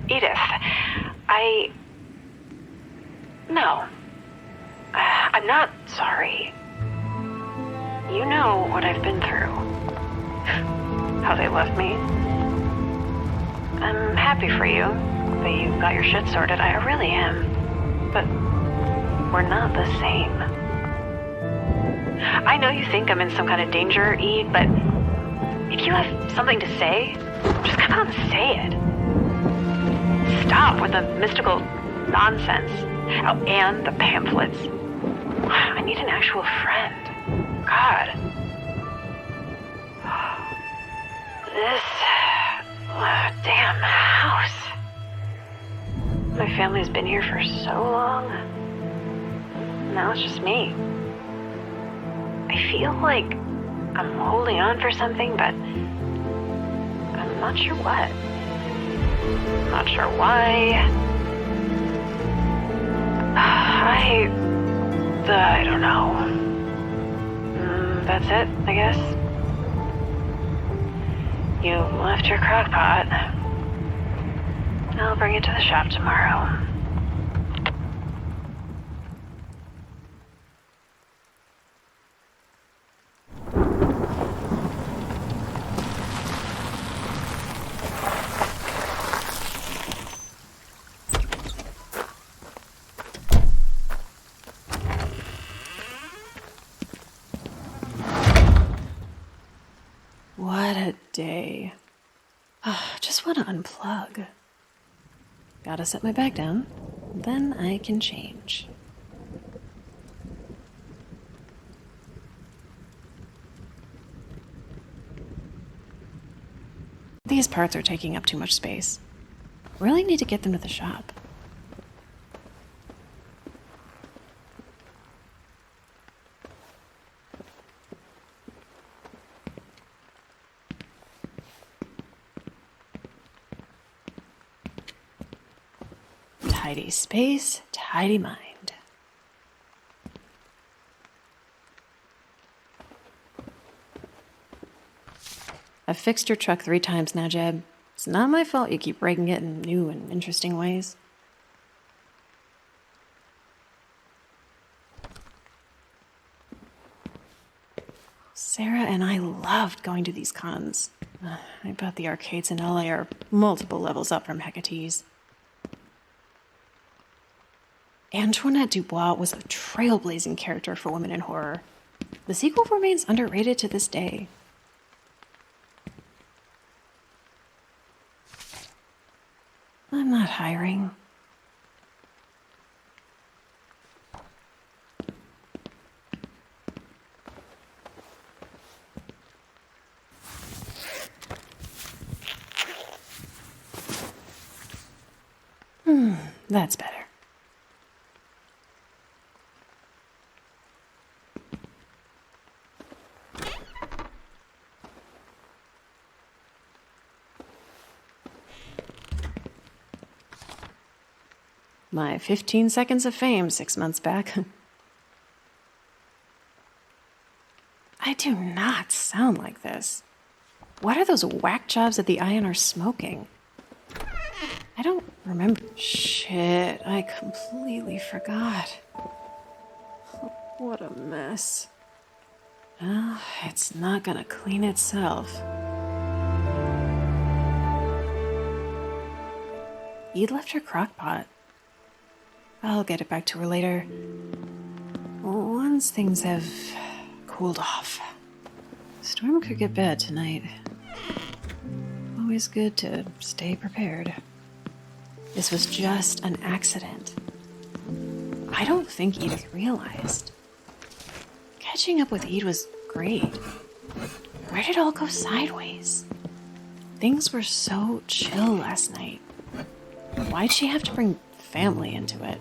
Edith, No. I'm not sorry. You know what I've been through. How they left me. I'm happy for you that you got your shit sorted. I really am. But we're not the same. I know you think I'm in some kind of danger, Eve, but if you have something to say, just come out and say it. Stop with the mystical nonsense. Oh, and the pamphlets. I need an actual friend. God. This damn house. My family's been here for so long. Now it's just me. I feel like I'm holding on for something, but I'm not sure what. Not sure why. I don't know. That's it, I guess. You left your crock pot. I'll bring it to the shop tomorrow. What a day. Just want to unplug. Gotta set my bag down, then I can change. These parts are taking up too much space. Really need to get them to the shop. Tidy space, tidy mind. I've fixed your truck 3 times now, Jeb. It's not my fault you keep breaking it in new and interesting ways. Sarah and I loved going to these cons. I bet the arcades in LA are multiple levels up from Hecate's. Antoinette Dubois was a trailblazing character for women in horror. The sequel remains underrated to this day. I'm not hiring. That's better. My 15 seconds of fame 6 months back. I do not sound like this. What are those whack jobs at the INR smoking? I don't remember. Shit, I completely forgot. What a mess. Well, it's not gonna clean itself. Eve left her crock pot. I'll get it back to her later. Once things have cooled off. Storm could get bad tonight. Always good to stay prepared. This was just an accident. I don't think Edith realized. Catching up with Eve was great. Where did it all go sideways? Things were so chill last night. Why'd she have to bring family into it?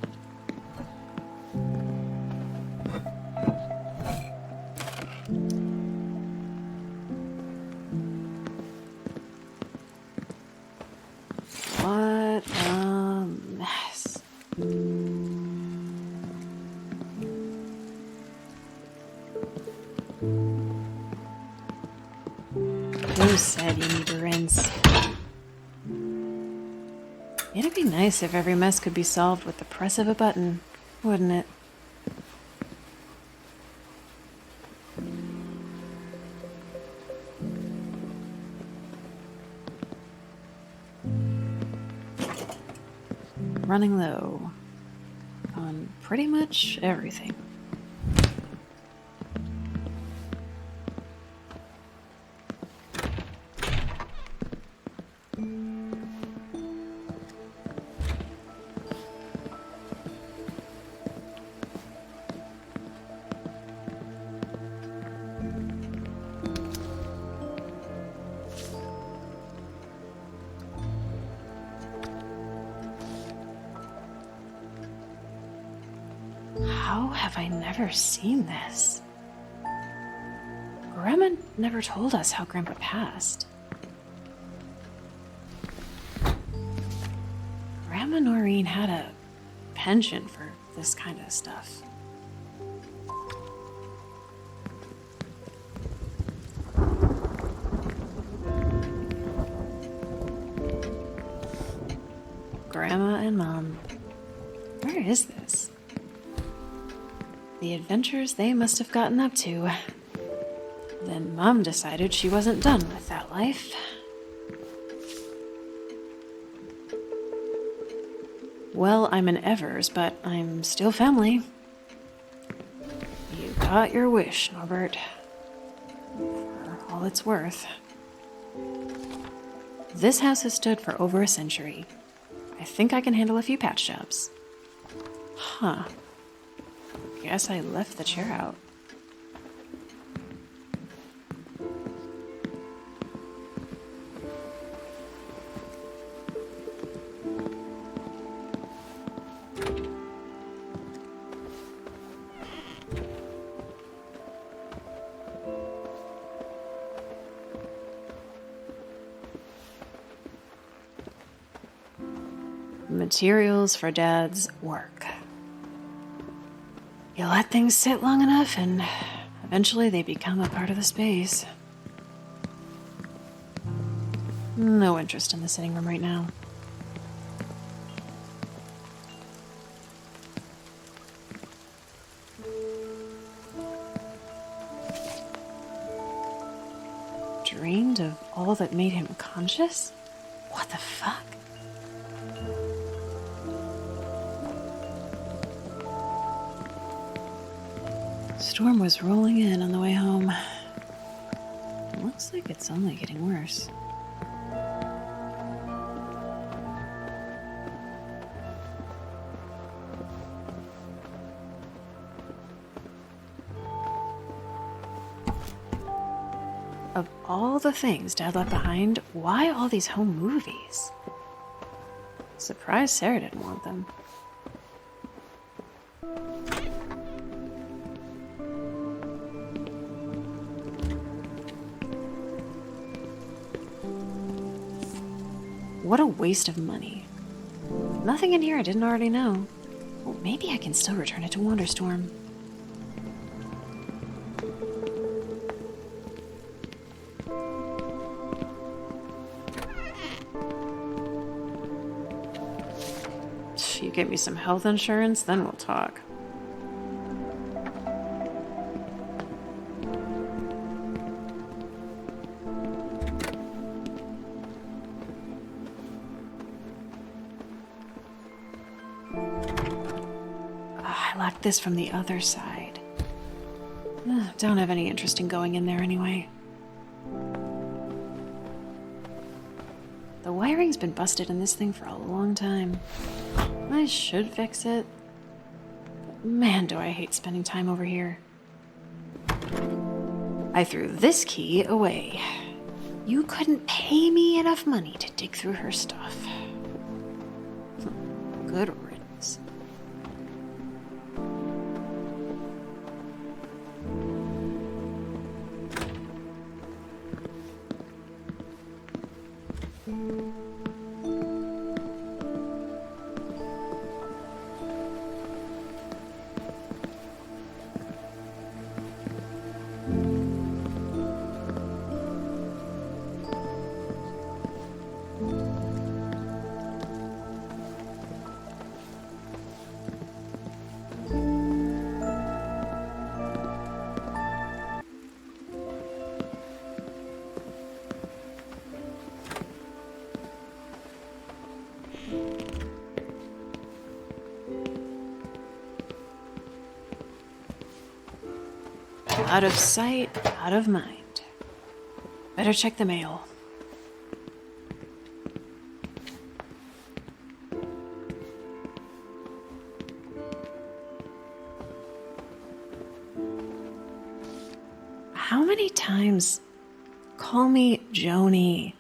What a mess. Who said you need to rinse? It'd be nice if every mess could be solved with the press of a button, wouldn't it? Running low on pretty much everything. How have I never seen this? Grandma never told us how Grandpa passed. Grandma Noreen had a penchant for this kind of stuff. Grandma and Mom, where is this? The adventures they must have gotten up to. Then Mom decided she wasn't done with that life. Well, I'm an Evers, but I'm still family. You got your wish, Norbert. For all it's worth. This house has stood for over a century. I think I can handle a few patch jobs. Huh. Guess I left the chair out. Materials for Dad's work. You let things sit long enough and eventually they become a part of the space. No interest in the sitting room right now. Dreamed of all that made him conscious? What the fuck? Storm was rolling in on the way home. Looks like it's only getting worse. Of all the things Dad left behind, why all these home movies? Surprised Sarah didn't want them. What a waste of money. Nothing in here I didn't already know. Well, maybe I can still return it to Wanderstorm. You get me some health insurance, then we'll talk. I locked this from the other side. Don't have any interest in going in there anyway. The wiring's been busted in this thing for a long time. I should fix it. But man, do I hate spending time over here. I threw this key away. You couldn't pay me enough money to dig through her stuff. Good riddance. Out of sight, out of mind. Better check the mail. How many times? Call me Joni.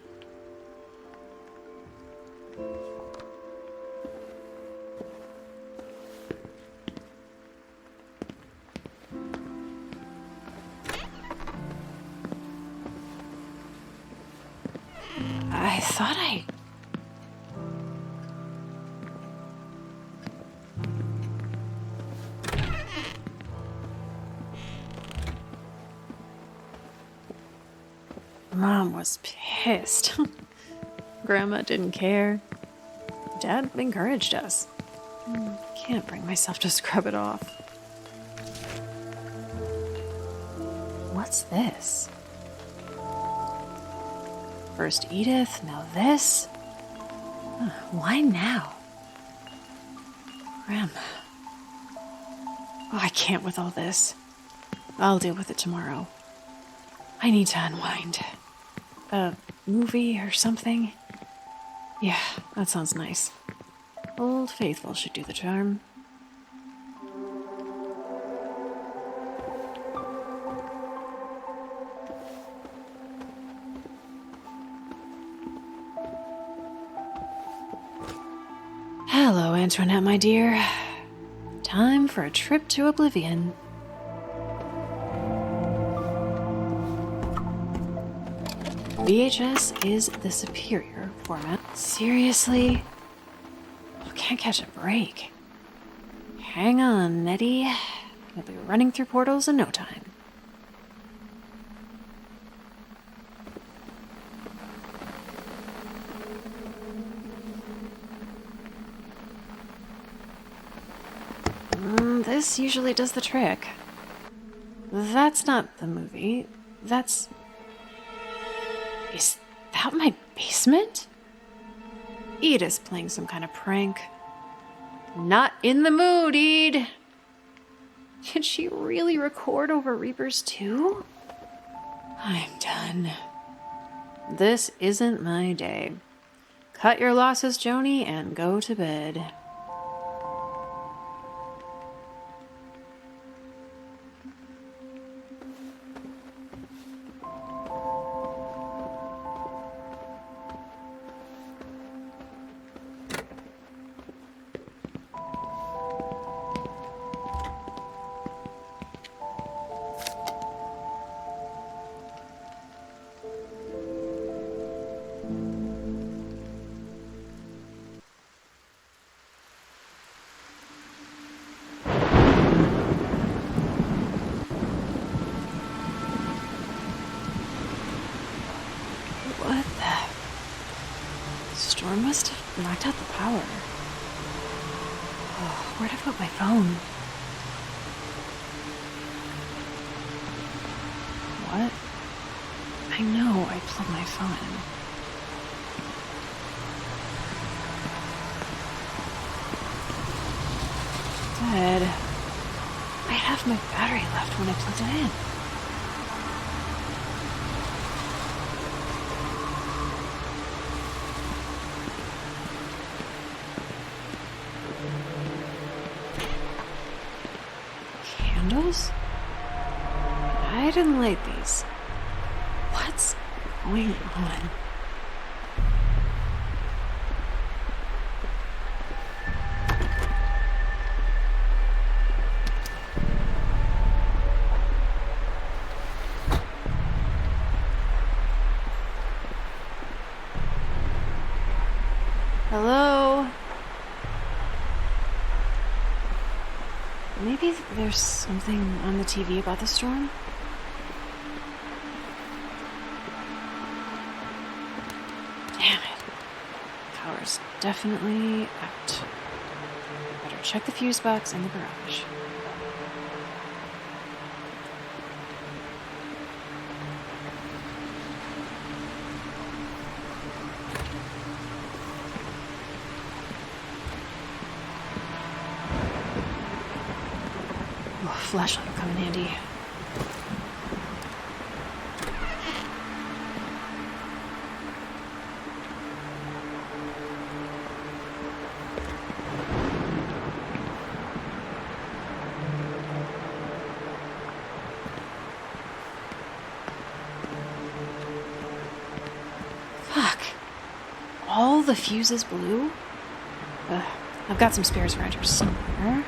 I thought I... Mom was pissed. Grandma didn't care. Dad encouraged us. Can't bring myself to scrub it off. What's this? First Edith, now this? Why now? Grandma. Oh, I can't with all this. I'll deal with it tomorrow. I need to unwind. A movie or something? Yeah, that sounds nice. Old Faithful should do the charm. Hello, Antoinette, my dear. Time for a trip to oblivion. VHS is the superior format. Seriously? I can't catch a break. Hang on, Nettie. You'll be running through portals in no time. This usually does the trick. That's not the movie. That's... Is that my basement? Edith's playing some kind of prank. Not in the mood, Ed. Did she really record over Reapers too? I'm done. This isn't my day. Cut your losses, Joni, and go to bed. Storm must have knocked out the power. Oh, where'd I put my phone? What? I know I plugged my phone in. Dead. I had half my battery left when I plugged it in. Candles? I didn't light these. What's going on? Hello? Maybe there's something on the TV about the storm? Damn it. Power's definitely out. Better check the fuse box in the garage. Flashlight will come in handy. all the fuses blew? I've got some spares around here somewhere.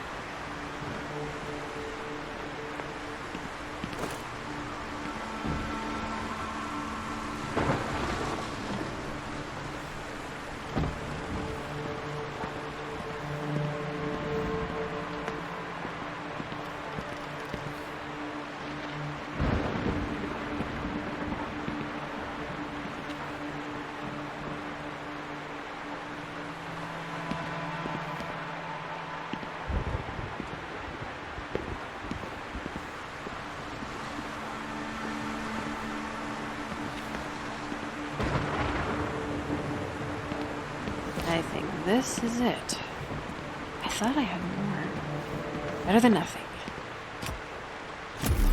I think this is it. I thought I had more. Better than nothing.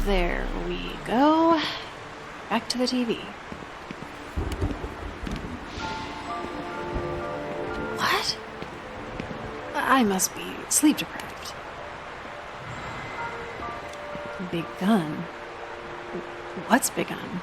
There we go. Back to the TV. What? I must be sleep deprived. Begun? What's begun?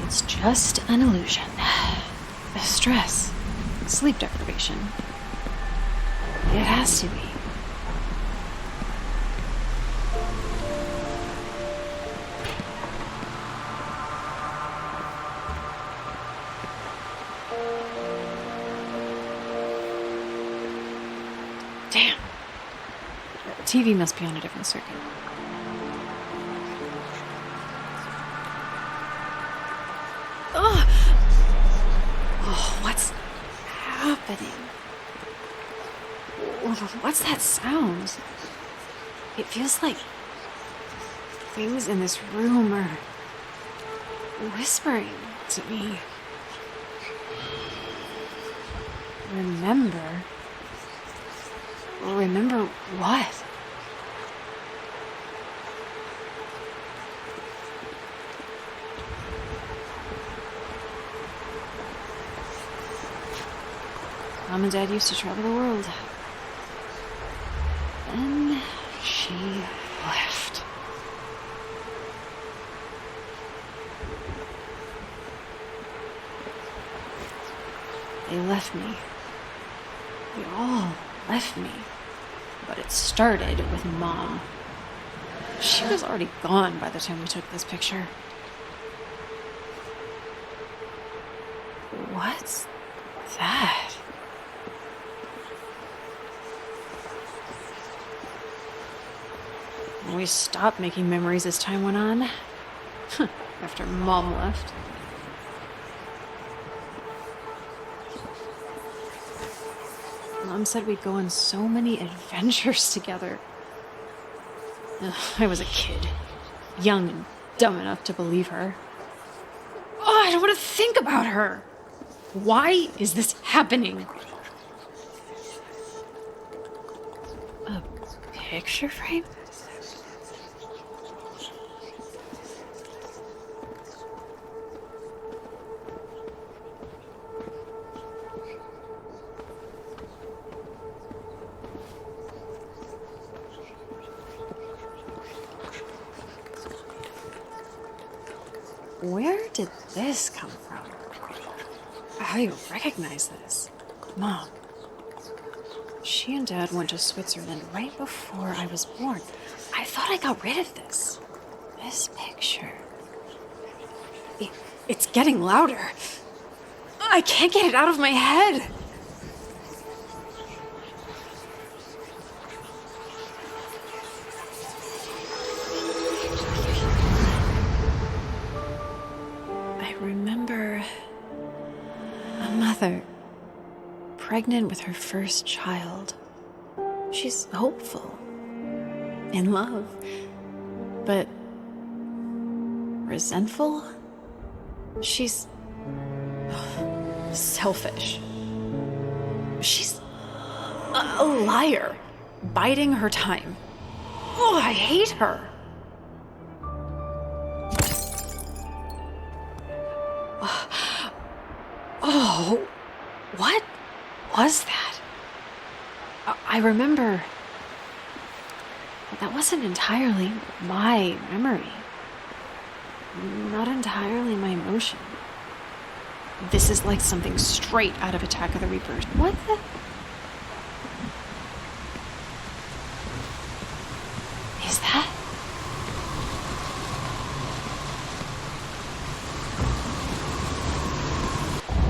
It's just an illusion. Stress. Sleep deprivation. It has to be. Damn. The TV must be on a different circuit. Oh, what's happening? What's that sound? It feels like things in this room are whispering to me. Remember? Remember what? Mom and Dad used to travel the world. Then she left. They left me. They all left me. But it started with Mom. She was already gone by the time we took this picture. What's that? We stopped making memories as time went on. After Mom left. Mom said we'd go on so many adventures together. I was a kid. Young and dumb enough to believe her. Oh, I don't want to think about her. Why is this happening? A picture frame? Where did this come from? How do you recognize this? Mom. She and Dad went to Switzerland right before I was born. I thought I got rid of this. This picture. It's getting louder. I can't get it out of my head. Pregnant with her first child. She's hopeful. In love. But resentful? She's selfish. She's a liar. Biding her time. Oh, I hate her. Oh, what was that? I remember. But that wasn't entirely my memory. Not entirely my emotion. This is like something straight out of Attack of the Reapers. What the? Is that?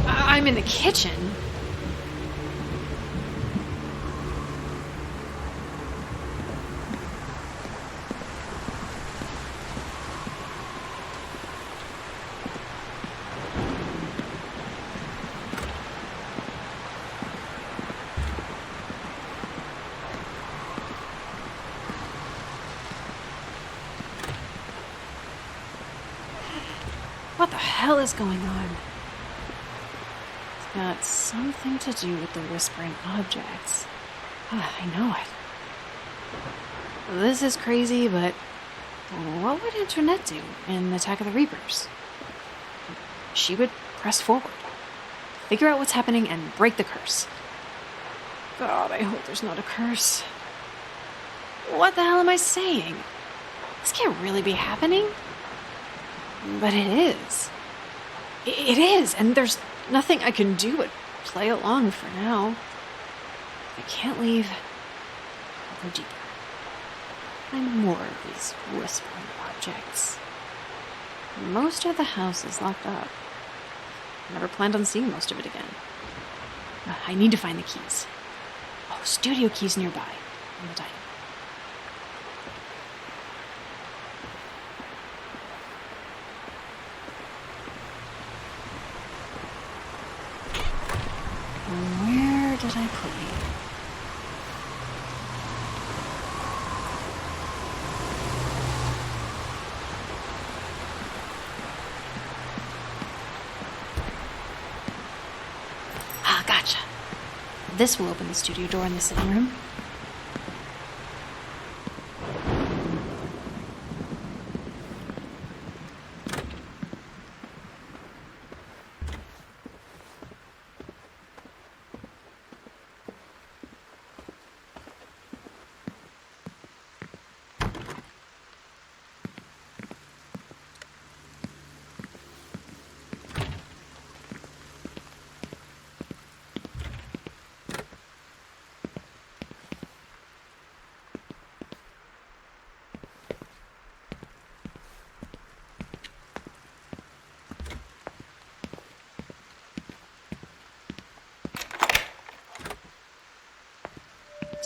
I'm in the kitchen. What the hell is going on? It's got something to do with the whispering objects. I know it. This is crazy, but what would Antoinette do in Attack of the Reapers? She would press forward, figure out what's happening, and break the curse. God, I hope there's not a curse. What the hell am I saying? This can't really be happening. But it is. It is, and there's nothing I can do but play along for now. I can't leave. I'll go deeper. Find more of these whispering objects. Most of the house is locked up. Never planned on seeing most of it again. I need to find the keys. Oh, studio keys nearby. On the dining. Where did I put you? Ah, gotcha. This will open the studio door in the sitting room.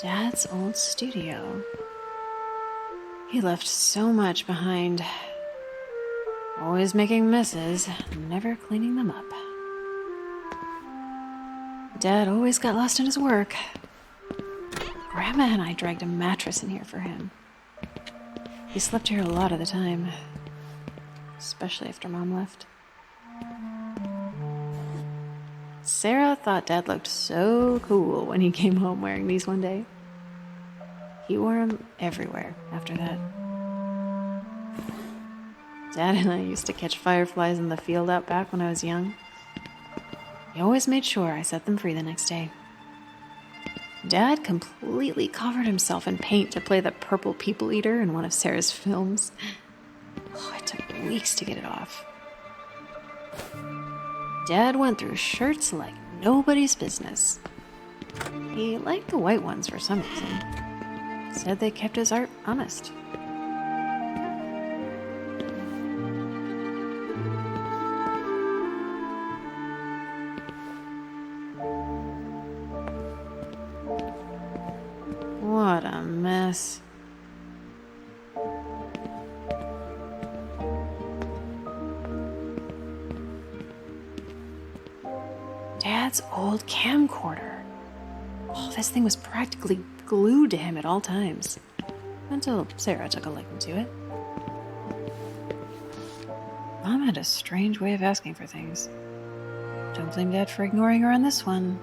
Dad's old studio. He left so much behind. Always making messes, never cleaning them up. Dad always got lost in his work. Grandma and I dragged a mattress in here for him. He slept here a lot of the time, especially after Mom left. Sarah thought Dad looked so cool when he came home wearing these one day. He wore them everywhere after that. Dad and I used to catch fireflies in the field out back when I was young. He always made sure I set them free the next day. Dad completely covered himself in paint to play the purple people eater in one of Sarah's films. Oh, it took weeks to get it off. Dad went through shirts like nobody's business. He liked the white ones for some reason. Said they kept his art honest. What a mess. Dad's old camcorder. Oh, this thing was practically glued to him at all times. Until Sarah took a liking to it. Mom had a strange way of asking for things. Don't blame Dad for ignoring her on this one.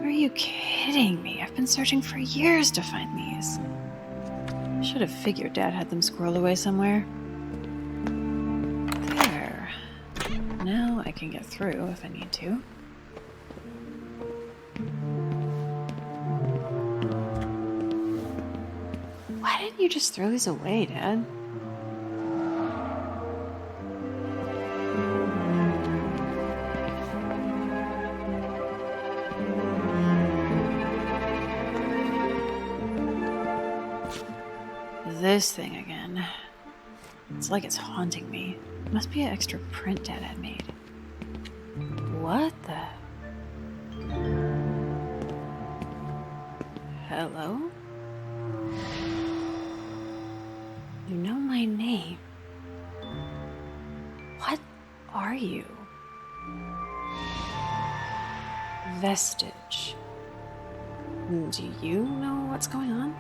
Are you kidding me? I've been searching for years to find these. Should have figured Dad had them squirreled away somewhere. There. Now I can get through if I need to. Why didn't you just throw these away, Dad? This thing again. It's like it's haunting me. Must be an extra print Dad had made. What the? Hello? You know my name. What are you? Vestige. Do you know what's going on?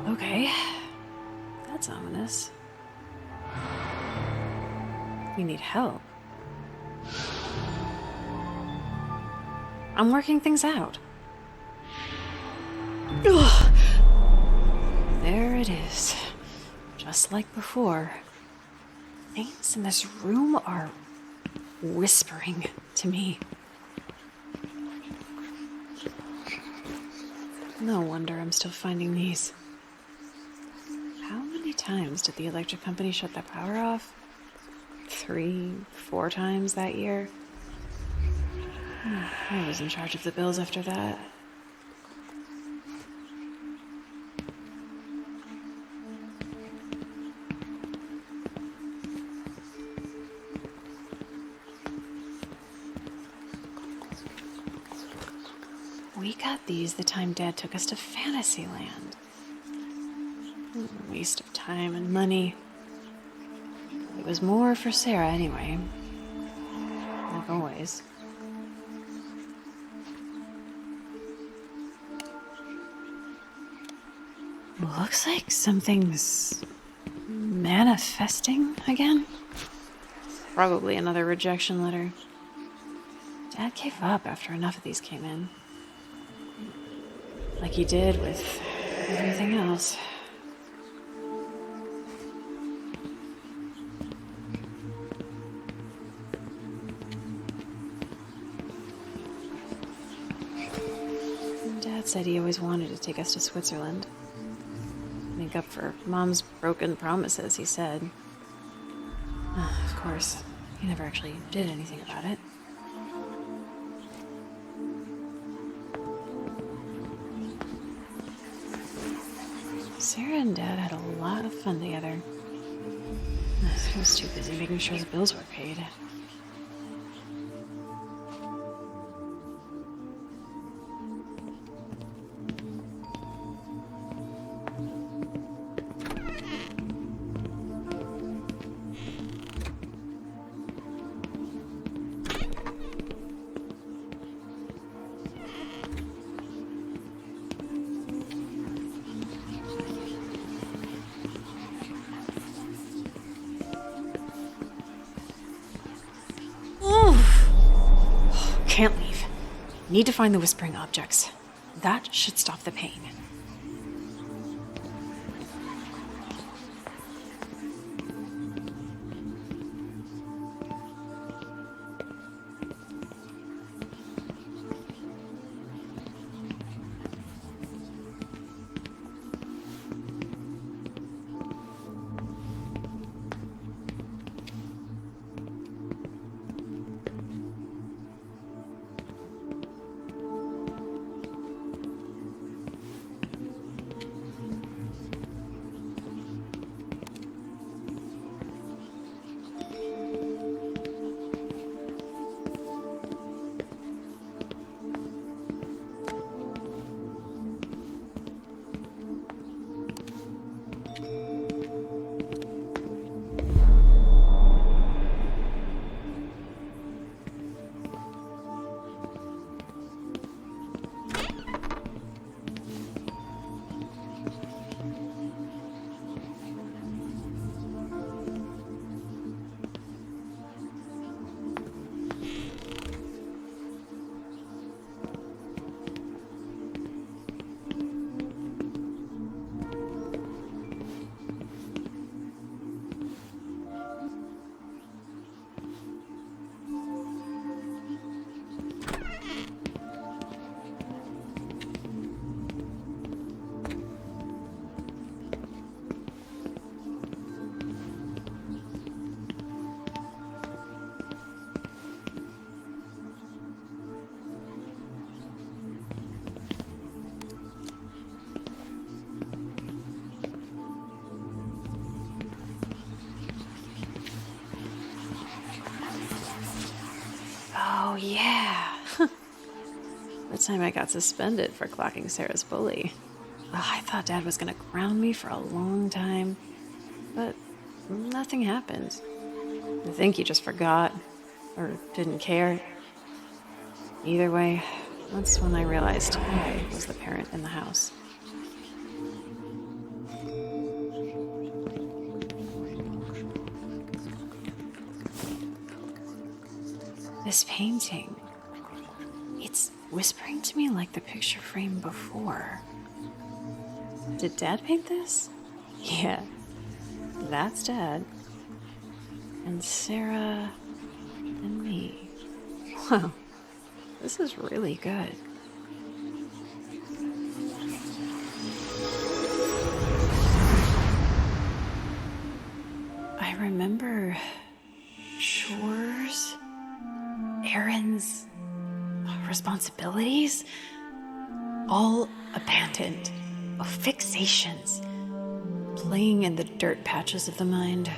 Okay, that's ominous. You need help. I'm working things out. Ugh. There it is. Just like before. Things in this room are whispering to me. No wonder I'm still finding these. How many times did the electric company shut the power off? 3, 4 times that year? I was in charge of the bills after that. We got these the time Dad took us to Fantasyland. Waste of time and money. It was more for Sarah anyway. Like always. Looks like something's manifesting again. Probably another rejection letter. Dad gave up after enough of these came in. Like he did with everything else. Dad said he always wanted to take us to Switzerland. Make up for Mom's broken promises, he said. Of course, he never actually did anything about it. Sarah and Dad had a lot of fun together. I was too busy making sure the bills were paid. Can't leave. Need to find the whispering objects. That should stop the pain. yeah. The time I got suspended for clocking Sarah's bully. Oh, I thought Dad was gonna ground me for a long time, but nothing happened. I think he just forgot, or didn't care. Either way, that's when I realized I was the parent in the house. This painting, it's whispering to me like the picture frame before. Did Dad paint this? Yeah, that's Dad. And Sarah and me. Wow, this is really good. I remember chores, errands, responsibilities, all abandoned. Fixations, playing in the dirt patches of the mind,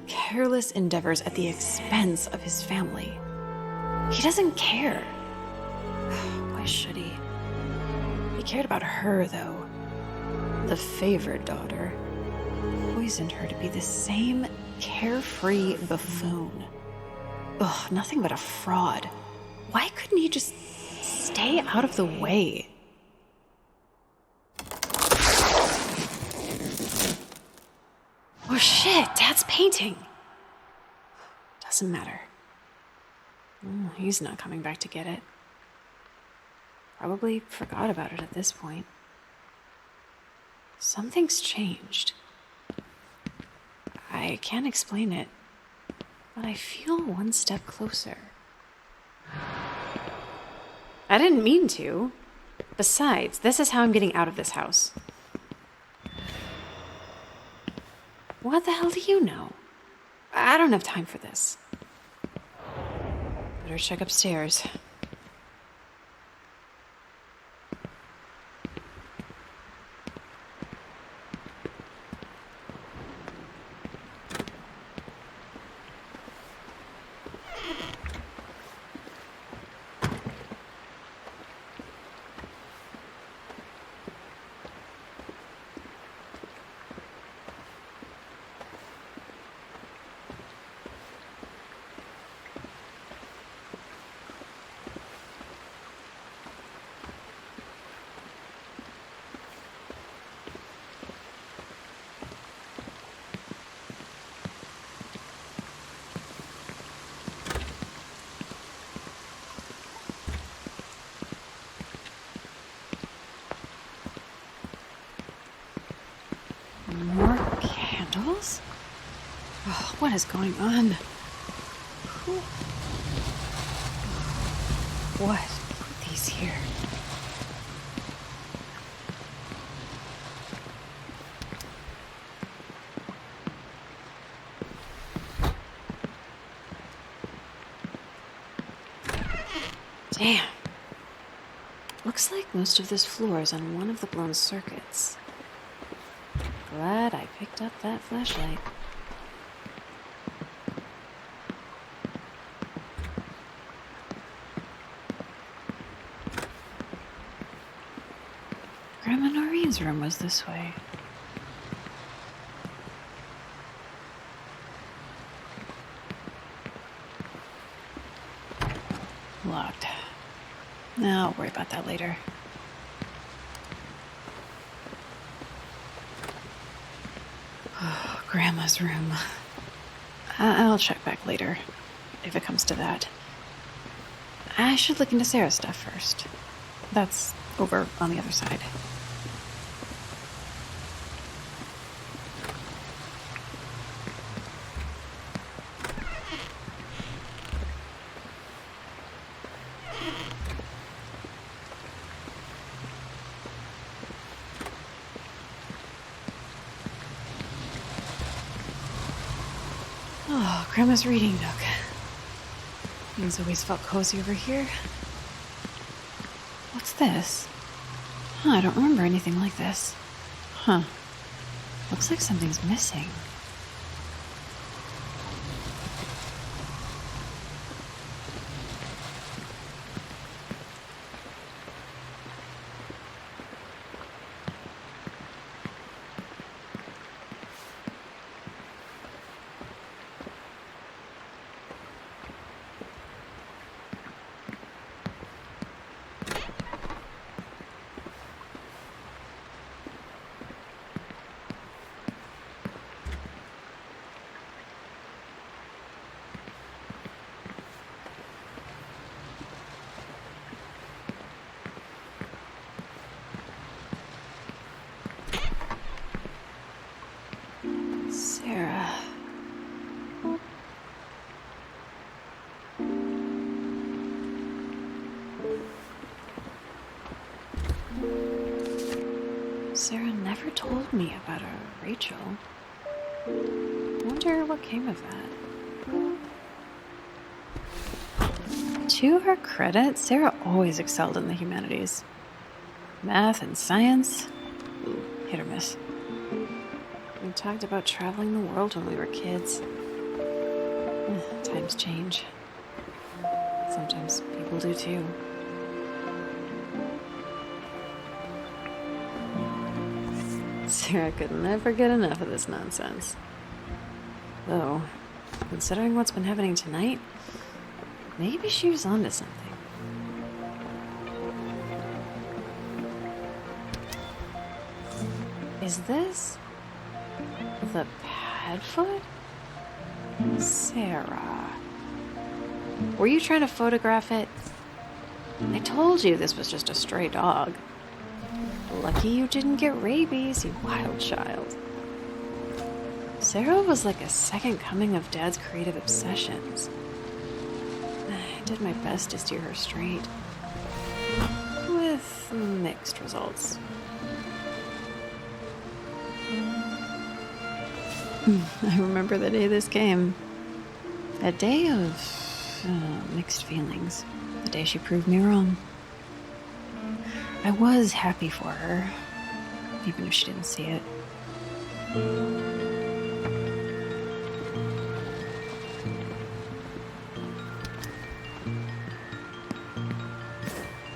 careless endeavors at the expense of his family. He doesn't care. Why should he? He cared about her, though. The favored daughter. Poisoned her to be the same carefree buffoon. Ugh, nothing but a fraud. Why couldn't he just stay out of the way? Oh shit, Dad's painting. Doesn't matter. He's not coming back to get it. Probably forgot about it at this point. Something's changed. I can't explain it, but I feel one step closer. I didn't mean to. Besides, this is how I'm getting out of this house. What the hell do you know? I don't have time for this. Better check upstairs. More candles? Oh, what is going on? Who? What put these here? Damn. Looks like most of this floor is on one of the blown circuits. Glad I picked up that flashlight. Grandma Noreen's room was this way. Locked. I'll worry about that later. Oh, Grandma's room. I'll check back later, if it comes to that. I should look into Sarah's stuff first. That's over on the other side. Oh, Grandma's reading nook. Things always felt cozy over here. What's this? I don't remember anything like this. Looks like something's missing. never told me about a Rachel. Wonder what came of that. To her credit, Sarah always excelled in the humanities. Math and science, hit or miss. We talked about traveling the world when we were kids. Times change. Sometimes people do too. Sarah could never get enough of this nonsense. Though, considering what's been happening tonight, maybe she was onto something. Is this the Padfoot? Sarah, were you trying to photograph it? I told you this was just a stray dog. Lucky you didn't get rabies, you wild child. Sarah was like a second coming of Dad's creative obsessions. I did my best to steer her straight, with mixed results. I remember the day this came. A day of mixed feelings. The day she proved me wrong. I was happy for her, even if she didn't see it.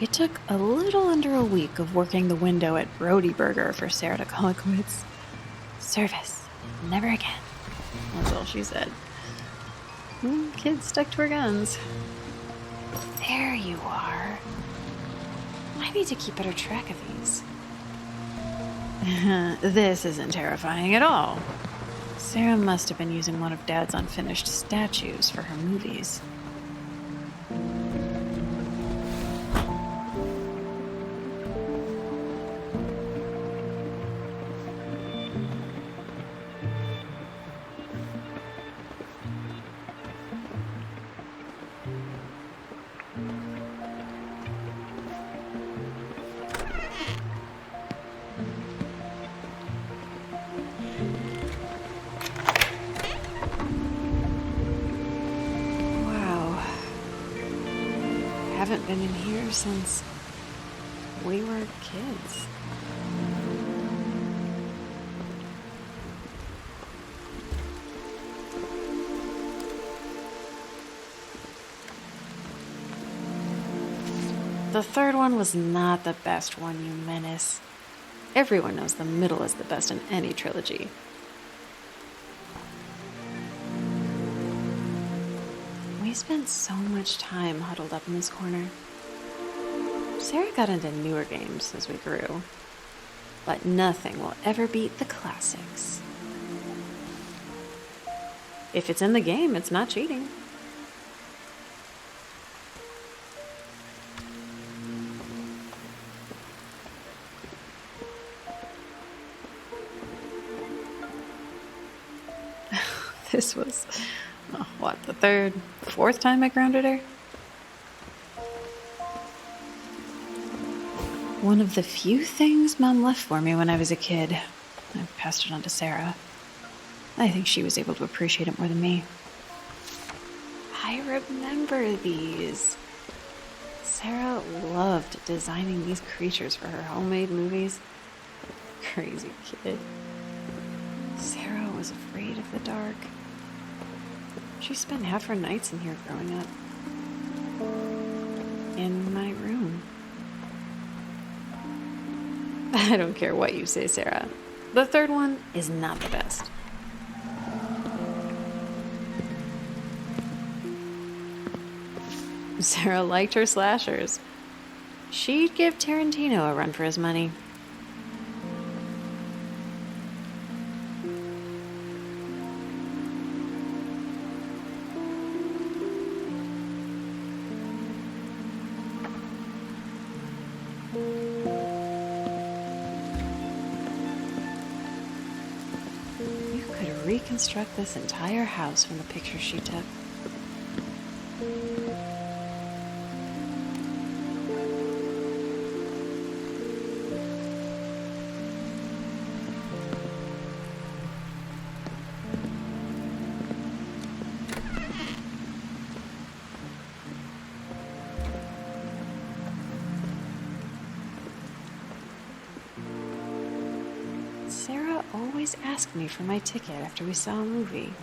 It took a little under a week of working the window at Brody Burger for Sarah to call it quits. Service. Never again. That's all she said. Kid stuck to her guns. There you are. I need to keep better track of these. This isn't terrifying at all. Sarah must have been using one of Dad's unfinished statues for her movies. Haven't been in here since we were kids. The third one was not the best one, you menace. Everyone knows the middle is the best in any trilogy. We spent so much time huddled up in this corner. Sarah got into newer games as we grew, but nothing will ever beat the classics. If it's in the game, it's not cheating. This was, the third, fourth time I grounded her? One of the few things Mom left for me when I was a kid. I passed it on to Sarah. I think she was able to appreciate it more than me. I remember these. Sarah loved designing these creatures for her homemade movies. Crazy kid. Sarah was afraid of the dark. She spent half her nights in here growing up. In my room. I don't care what you say, Sarah. The third one is not the best. Sarah liked her slashers. She'd give Tarantino a run for his money. Reconstruct this entire house from the pictures she took. always ask me for my ticket after we saw a movie.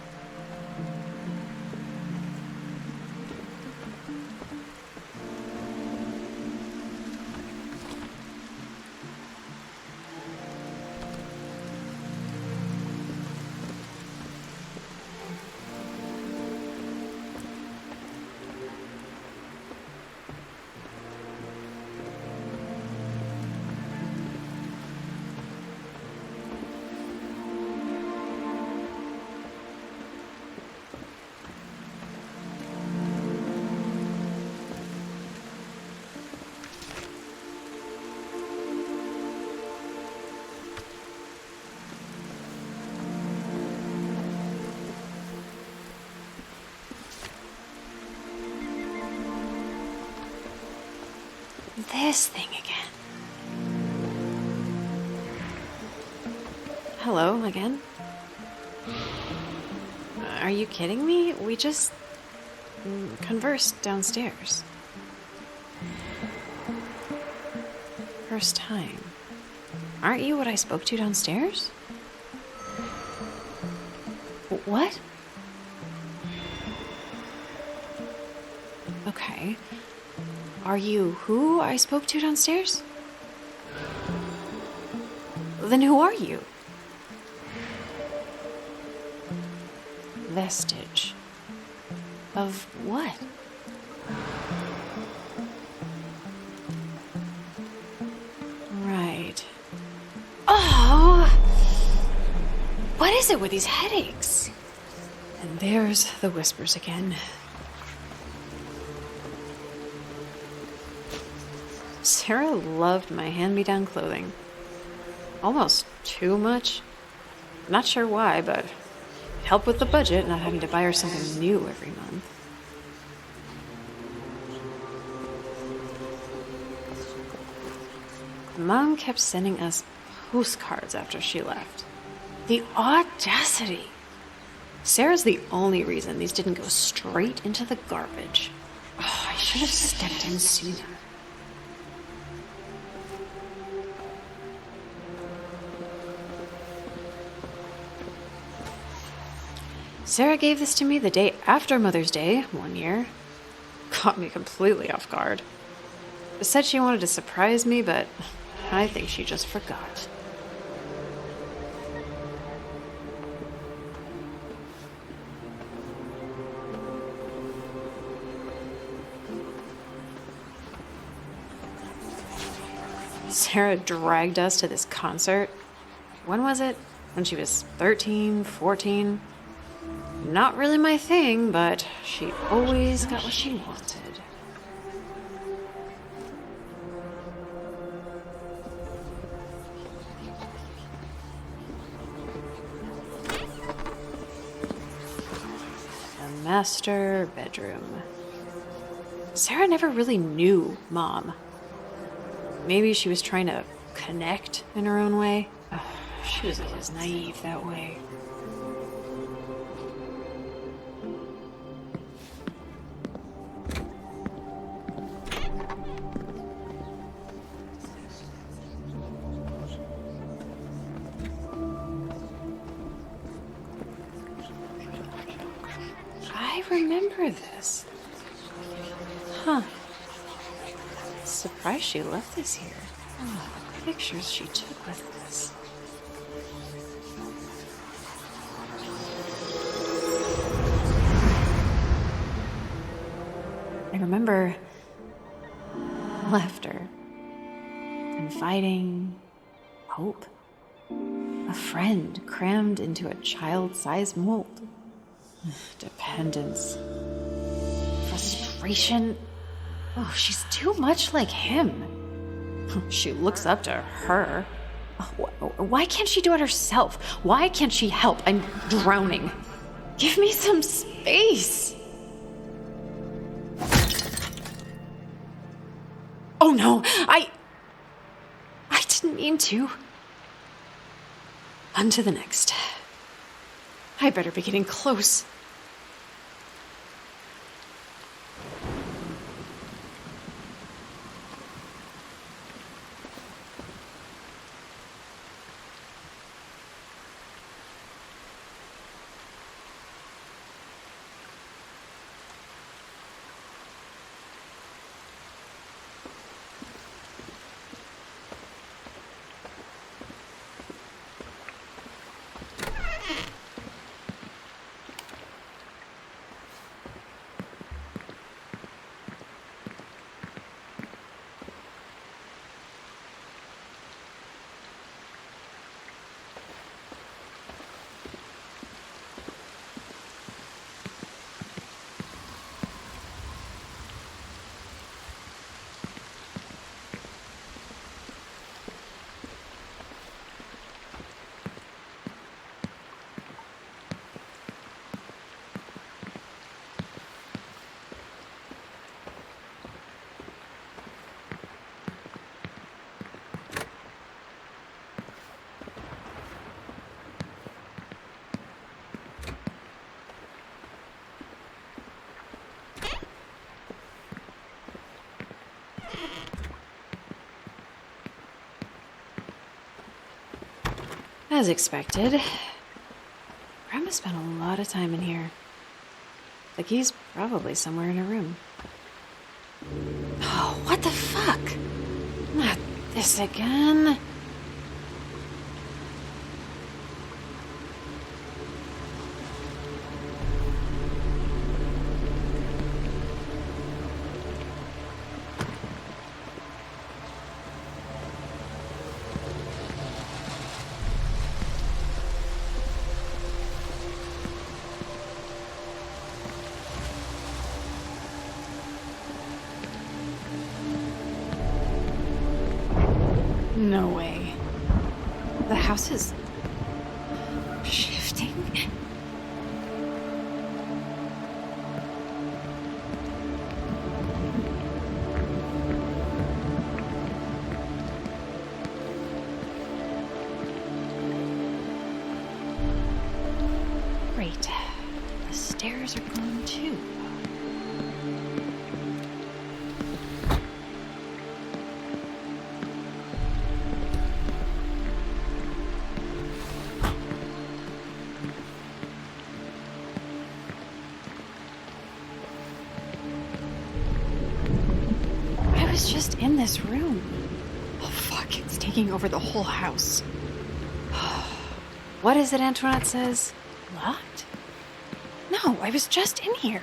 This thing again. Hello again. Are you kidding me? We just conversed downstairs. First time. Aren't you what I spoke to downstairs? What? Okay. Are you who I spoke to downstairs? Then who are you? Vestige. Of what? Right. Oh! What is it with these headaches? And there's the whispers again. Sarah loved my hand-me-down clothing. Almost too much. Not sure why, but it helped with the budget, not having to buy her something new every month. Mom kept sending us postcards after she left. The audacity! Sarah's the only reason these didn't go straight into the garbage. Oh, I should have stepped in sooner. Sarah gave this to me the day after Mother's Day, one year. Caught me completely off guard. Said she wanted to surprise me, but I think she just forgot. Sarah dragged us to this concert. When was it? When she was 13, 14? Not really my thing, but she always got what she wanted. The master bedroom. Sarah never really knew Mom. Maybe she was trying to connect in her own way. Ugh, she was always naive that way. I remember this. Huh. Surprised she left this here. Oh, the pictures she took with this. I remember laughter and fighting, hope, a friend crammed into a child-sized mold, dependence, frustration. Oh, she's too much like him. She looks up to her. Why can't she do it herself? Why can't she help? I'm drowning. Give me some space. Oh no, I didn't mean to. On to the next. I better be getting close. As expected, Grandma spent a lot of time in here. The key's probably somewhere in her room. Oh, what the fuck? Not this again. No way. The house is shifting. Great. The stairs are gone too. I was just in this room. Oh fuck, it's taking over the whole house. What is it Antoinette says? Locked? No, I was just in here.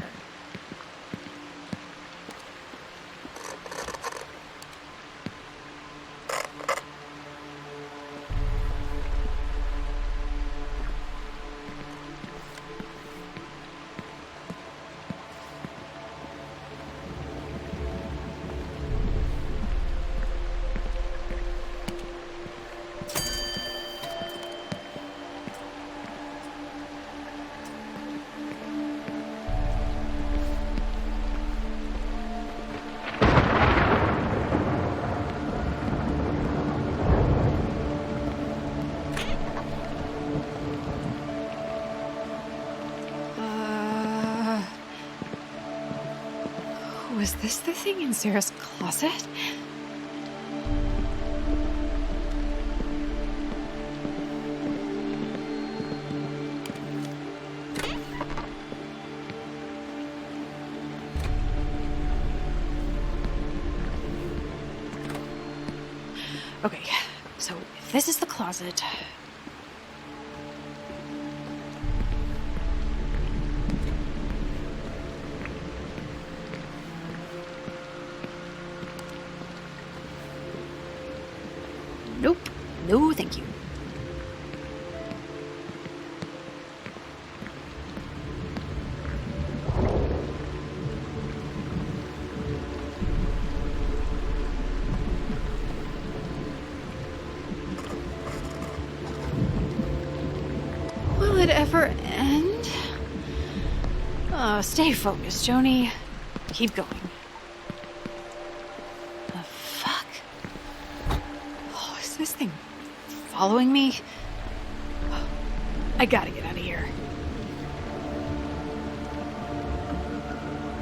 Was this the thing in Sarah's closet? Okay, so if this is the closet... Nope. No, thank you. Will it ever end? Oh, stay focused, Joni. Keep going. This thing following me? I gotta get out of here.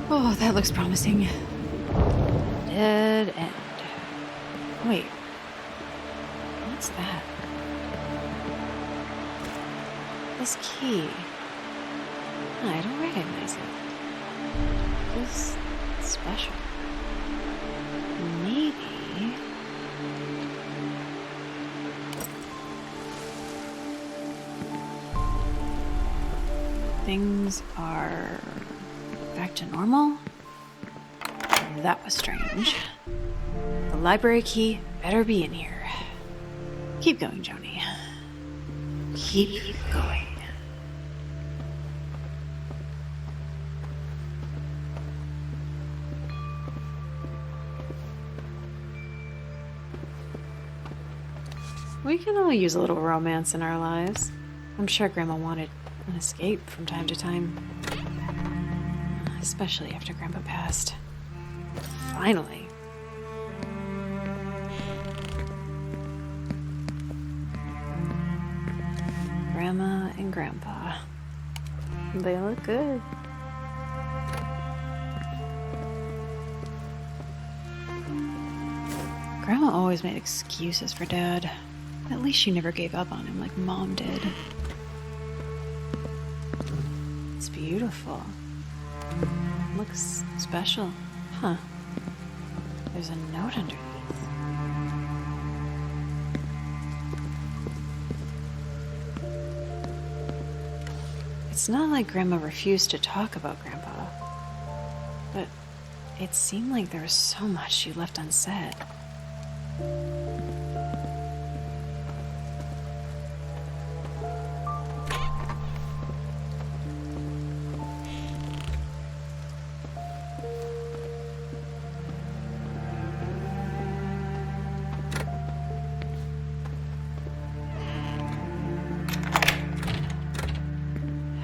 Oh, that looks promising. Dead end. Wait. What's that? This key. I don't recognize it. It's special. Maybe... things are back to normal? That was strange. The library key better be in here. Keep going, Joni. Keep going. We can all use a little romance in our lives. I'm sure Grandma wanted an escape from time to time. Especially after Grandpa passed. Finally. Grandma and Grandpa. They look good. Grandma always made excuses for Dad. At least she never gave up on him like Mom did. It's beautiful. Looks special. Huh. There's a note underneath. It's not like Grandma refused to talk about Grandpa, but it seemed like there was so much she left unsaid.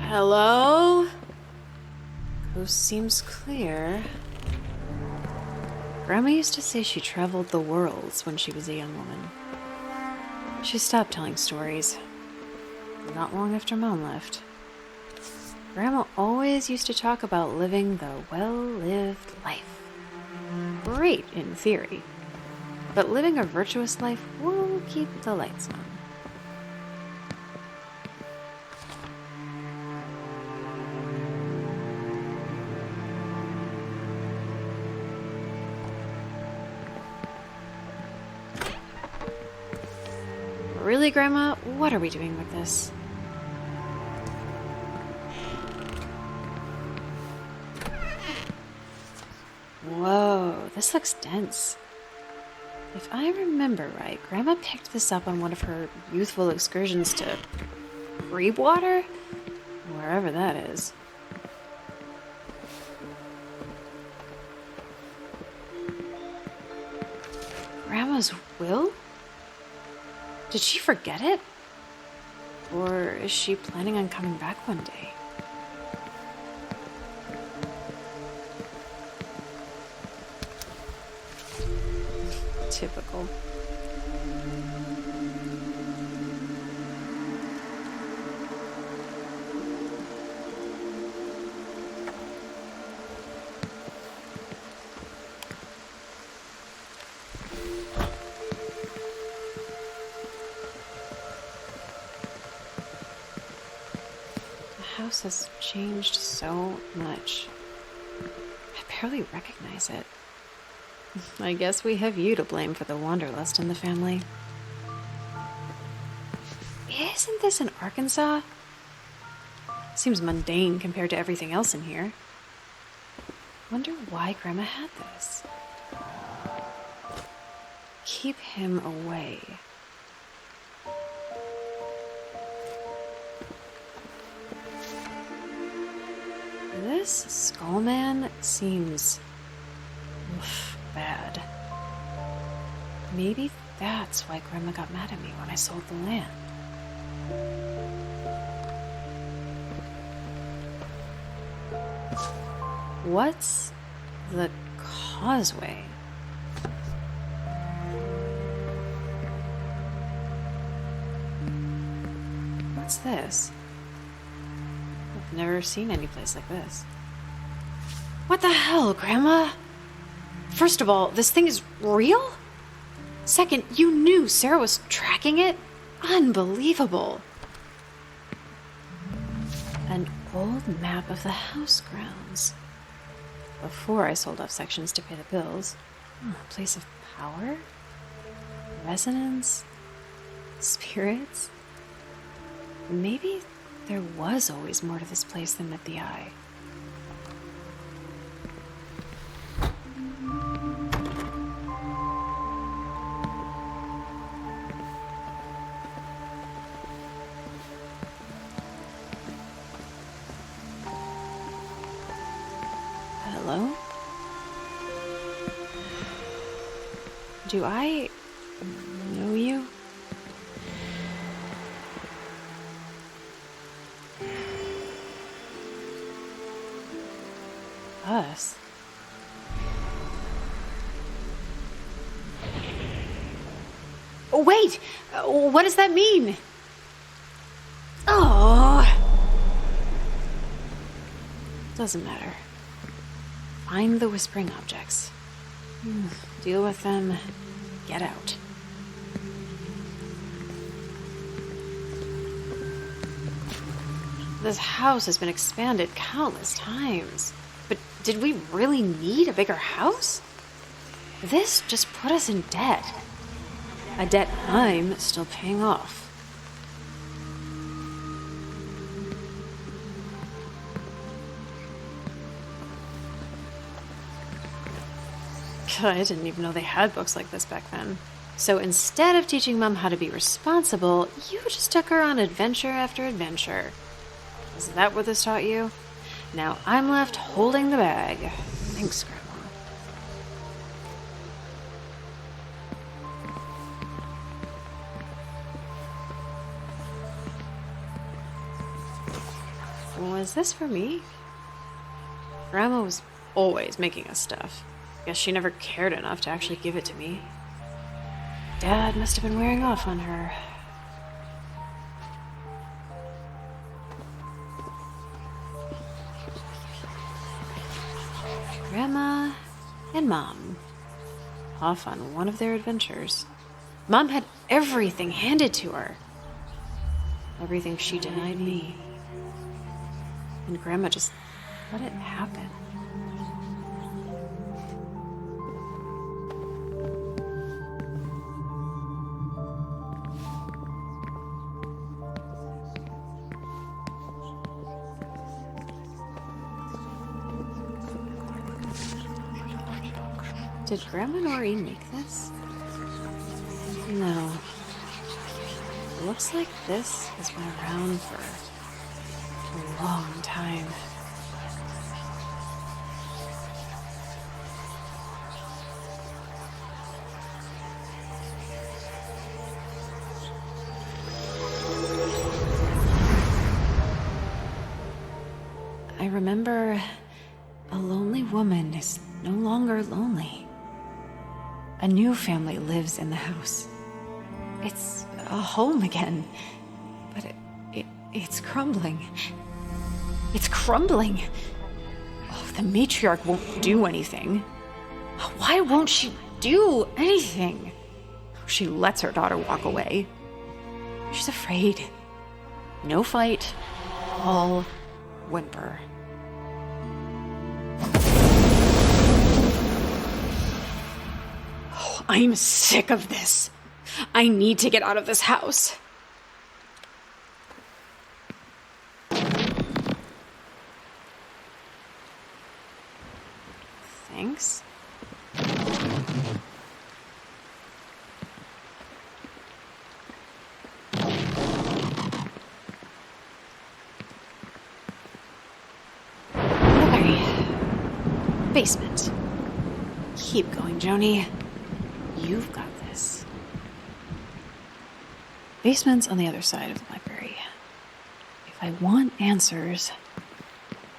Hello? Coast seems clear. Grandma used to say she traveled the worlds when she was a young woman. She stopped telling stories. Not long after Mom left. Grandma always used to talk about living the well-lived life. Great in theory, but living a virtuous life will keep the lights on. Really, Grandma? What are we doing with this? Whoa, this looks dense. If I remember right, Grandma picked this up on one of her youthful excursions to Water? Wherever that is. Grandma's will? Did she forget it? Or is she planning on coming back one day? Typical. The house has changed so much. I barely recognize it. I guess we have you to blame for the wanderlust in the family. Isn't this in Arkansas? Seems mundane compared to everything else in here. Wonder why Grandma had this. Keep him away. This skull man seems bad. Maybe that's why Grandma got mad at me when I sold the land. What's the causeway? What's this? I've never seen any place like this. What the hell, Grandma? First of all, this thing is real? Second, you knew Sarah was tracking it? Unbelievable. An old map of the house grounds. Before I sold off sections to pay the bills. A place of power? Resonance? Spirits? Maybe there was always more to this place than met the eye. Hello? Do I know you? Us? Oh, wait! What does that mean? Oh! Doesn't matter. Find the whispering objects. Deal with them. Get out. This house has been expanded countless times. But did we really need a bigger house? This just put us in debt. A debt I'm still paying off. I didn't even know they had books like this back then. So instead of teaching Mom how to be responsible, you just took her on adventure after adventure. Is that what this taught you? Now I'm left holding the bag. Thanks, Grandma. Was this for me? Grandma was always making us stuff. Guess she never cared enough to actually give it to me. Dad must have been wearing off on her. Grandma and Mom off on one of their adventures. Mom had everything handed to her. Everything she denied me. And Grandma just let it happen. Did Grandma Noreen make this? No. It looks like this has been around for a long time. I remember a lonely woman is no longer lonely. A new family lives in the house. It's a home again, but it's crumbling. It's crumbling. Oh, the matriarch won't do anything. Why won't she do anything? She lets her daughter walk away. She's afraid. No fight, all whimper. I'm sick of this. I need to get out of this house. Thanks. Okay. Basement. Keep going, Joni. You've got this. Basement's on the other side of the library. If I want answers,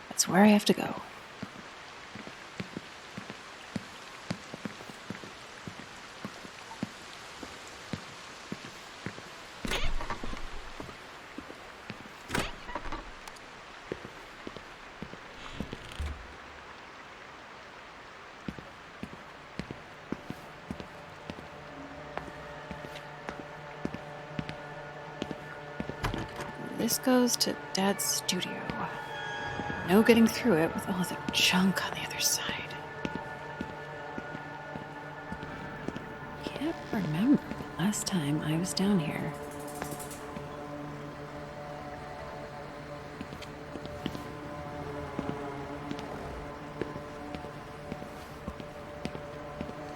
that's where I have to go. This goes to Dad's studio. No getting through it with all the junk on the other side. Can't remember the last time I was down here.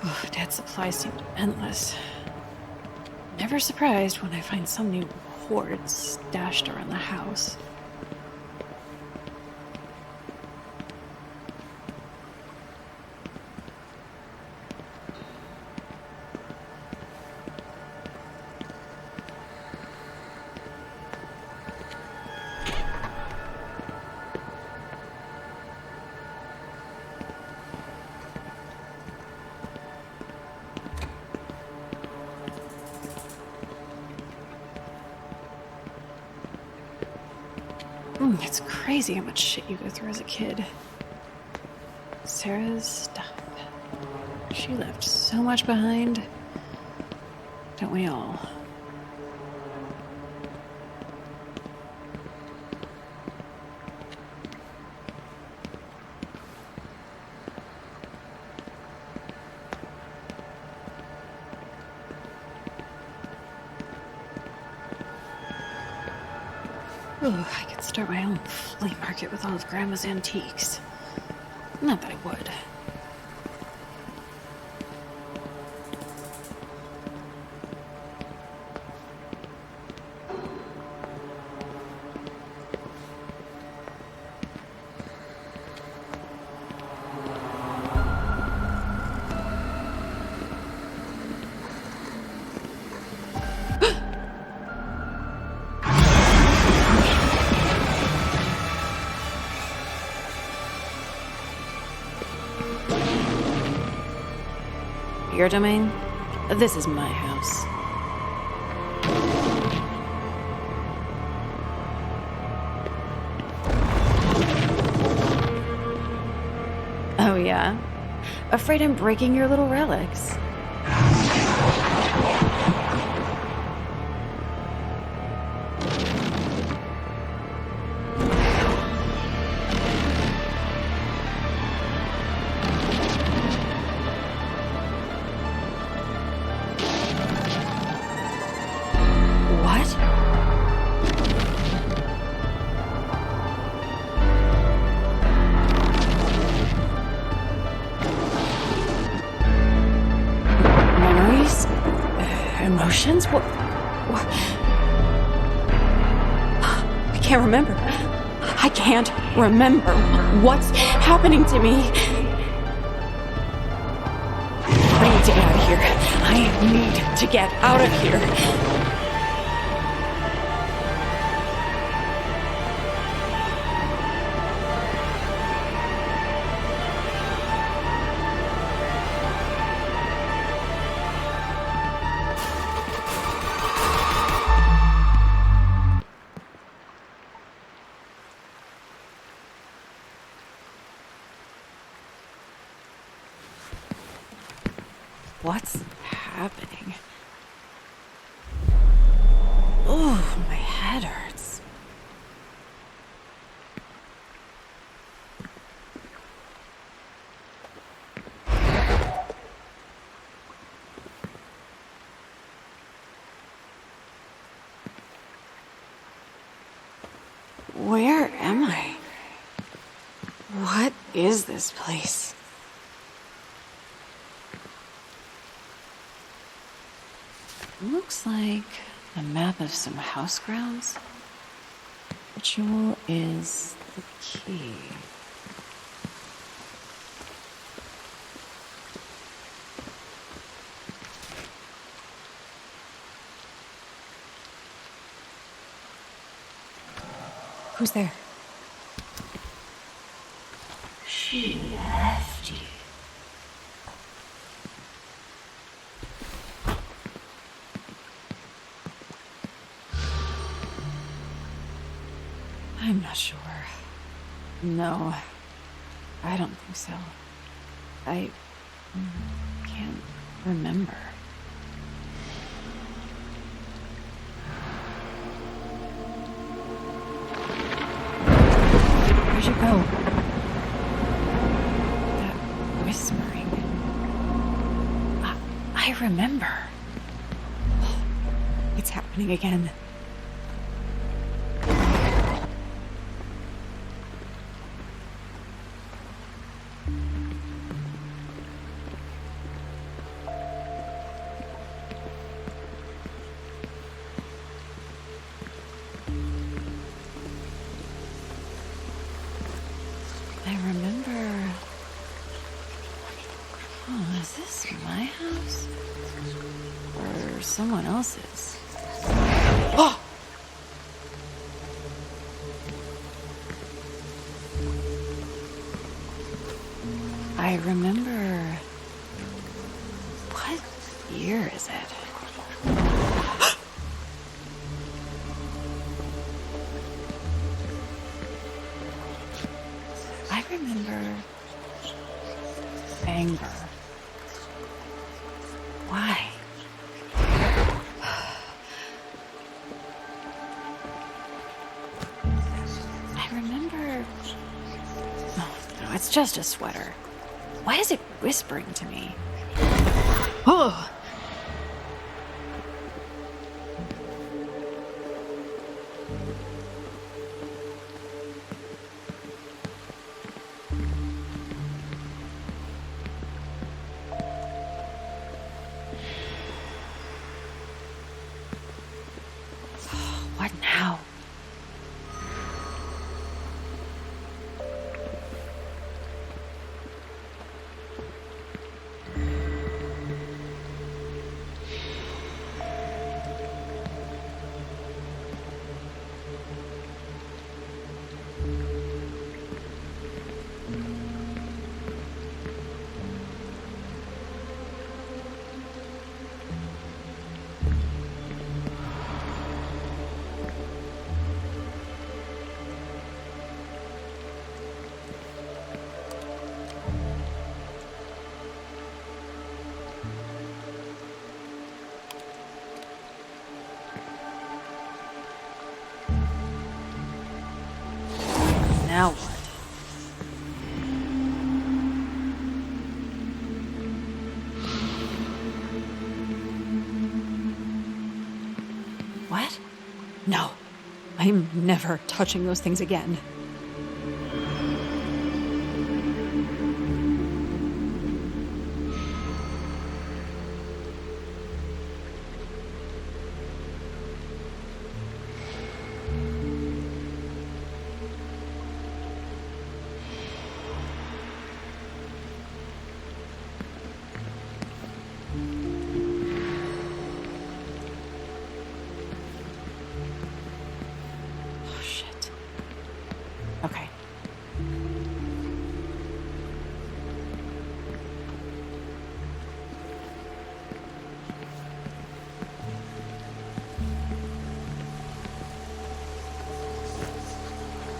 Oh, Dad's supplies seemed endless. Never surprised when I find some new hoard stashed around the house. It's crazy how much shit you go through as a kid. Sarah's stuff. She left so much behind. Don't we all? Ooh, I could start my own flea market with all of Grandma's antiques. Not that I would. Your domain? This is my house. Oh yeah? Afraid I'm breaking your little relics. Emotions? What? I can't remember. I can't remember what's happening to me. I need to get out of here. I need to get out of here. What's happening? Oh, my head hurts. Where am I? What is this place? Looks like a map of some house grounds. Ritual is the key. Who's there? She left you. I'm not sure. No, I don't think so. I can't remember. Where'd you go? That whispering. I remember. It's happening again. Is this my house? Or someone else's? Oh! I remember... What year is it? I remember... anger. Why? I remember... No, it's just a sweater. Why is it whispering to me? Oh! I'm never touching those things again. Okay.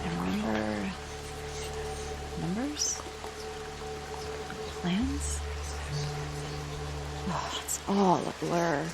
I remember numbers? Plans? Oh, it's all a blur.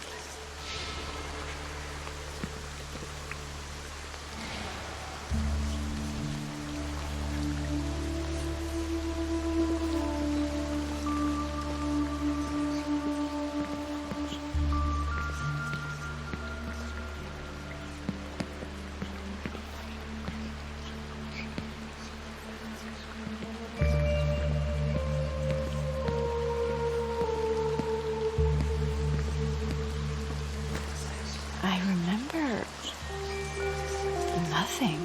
Nothing.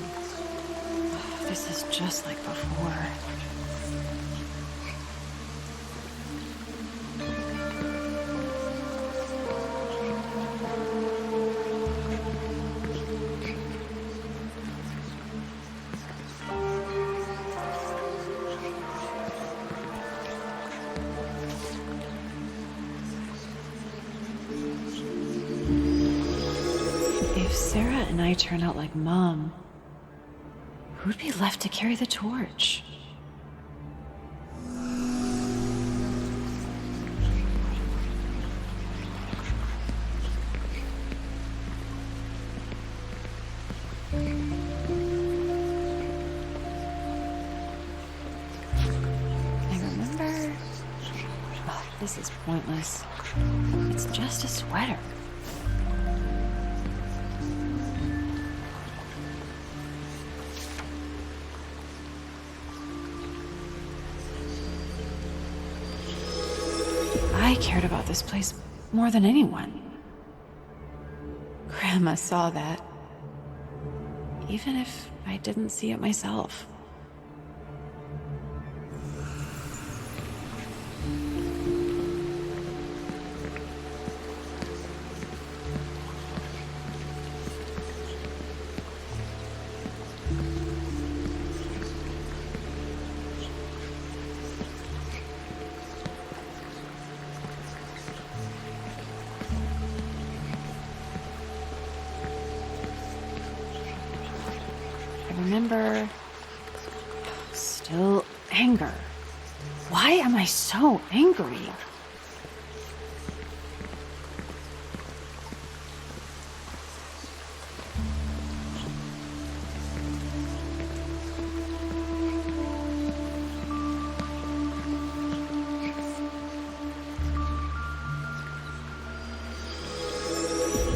Oh, this is just like before. If Sarah and I turn out like Mom, who'd be left to carry the torch? I remember... Oh, this is pointless. It's just a sweater. I cared about this place more than anyone. Grandma saw that, even if I didn't see it myself. Remember, still anger. Why am I so angry?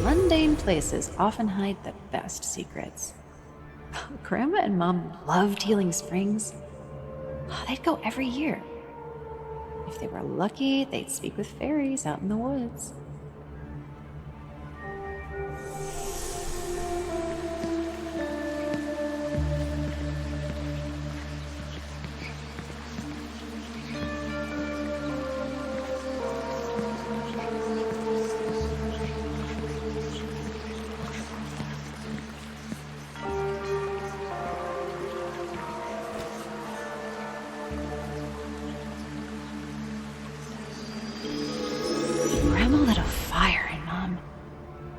Mundane places often hide the best secrets. Grandma and Mom loved healing springs. Oh, they'd go every year. If they were lucky, they'd speak with fairies out in the woods.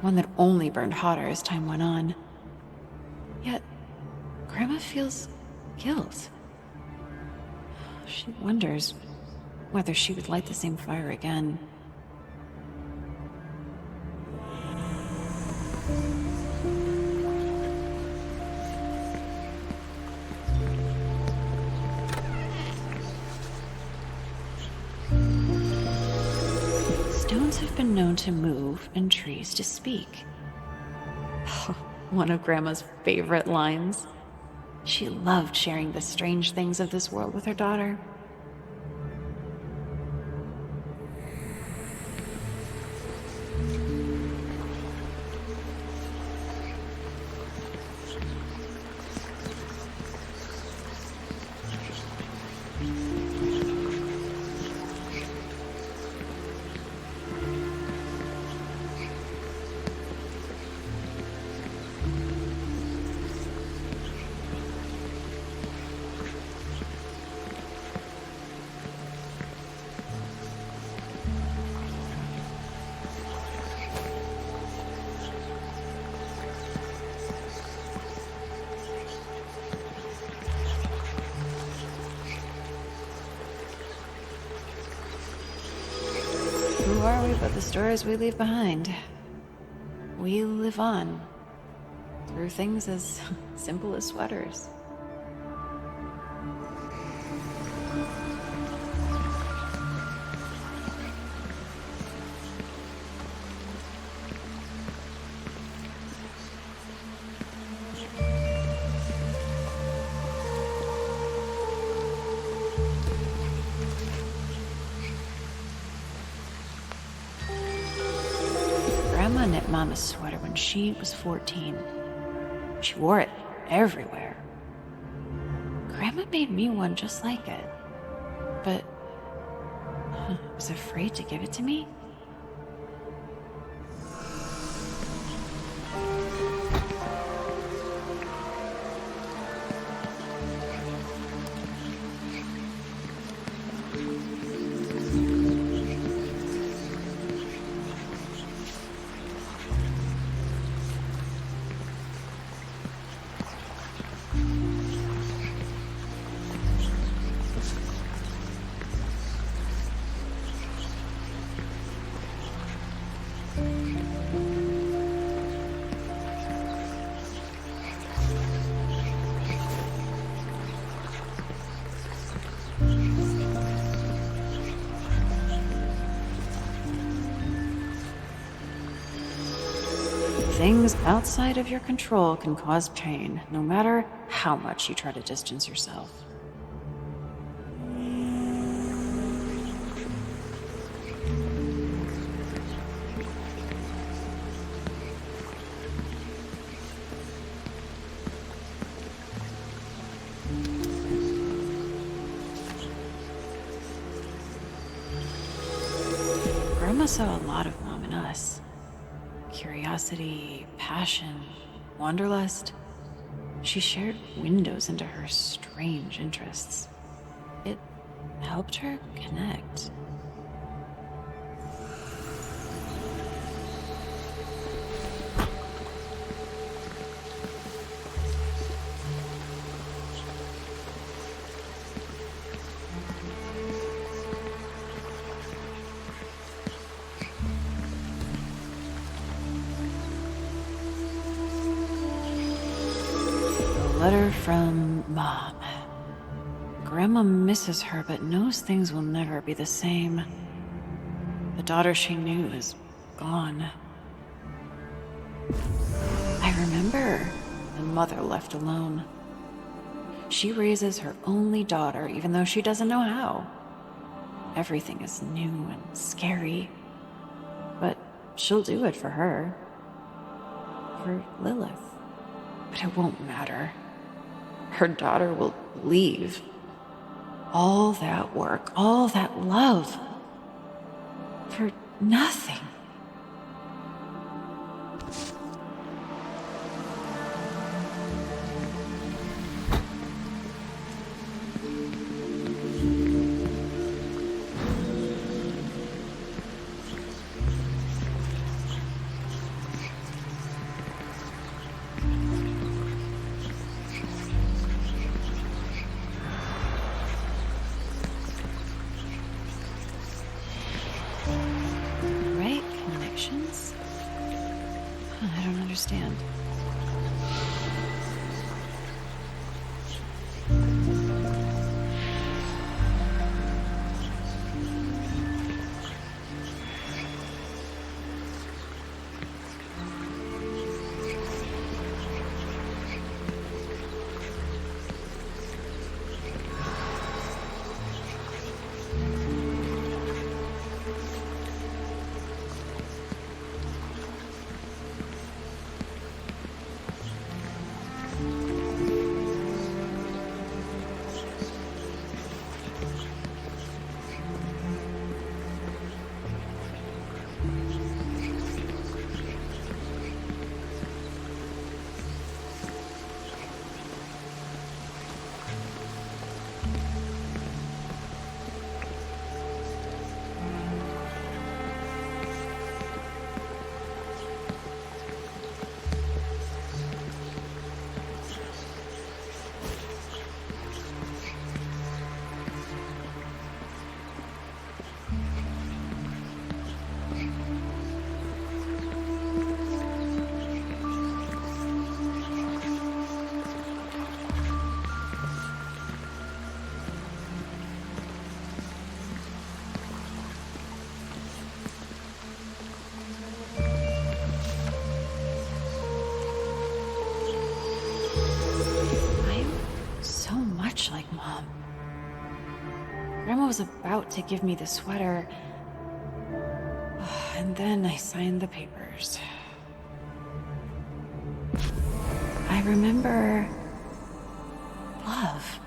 One that only burned hotter as time went on. Yet, Grandma feels guilt. She wonders whether she would light the same fire again. Stones have been known to move and trees to speak. one of Grandma's favorite lines. She loved sharing the strange things of this world with her daughter. Who are we but the stories we leave behind? We live on through things as simple as sweaters. Grandma knit Mama's sweater when she was 14. She wore it everywhere. Grandma made me one just like it, but was afraid to give it to me. Things outside of your control can cause pain, no matter how much you try to distance yourself. Grandma saw a lot of Mom in us. Curiosity, passion, wanderlust. She shared windows into her strange interests. It helped her connect. Letter from Mom. Grandma misses her, but knows things will never be the same. The daughter she knew is gone. I remember when Mother left alone. She raises her only daughter, even though she doesn't know how. Everything is new and scary, but she'll do it for her. For Lilith. But it won't matter. Her daughter will leave. All that work, all that love, for nothing. I don't understand. Grandma was about to give me the sweater, and then I signed the papers. I remember love,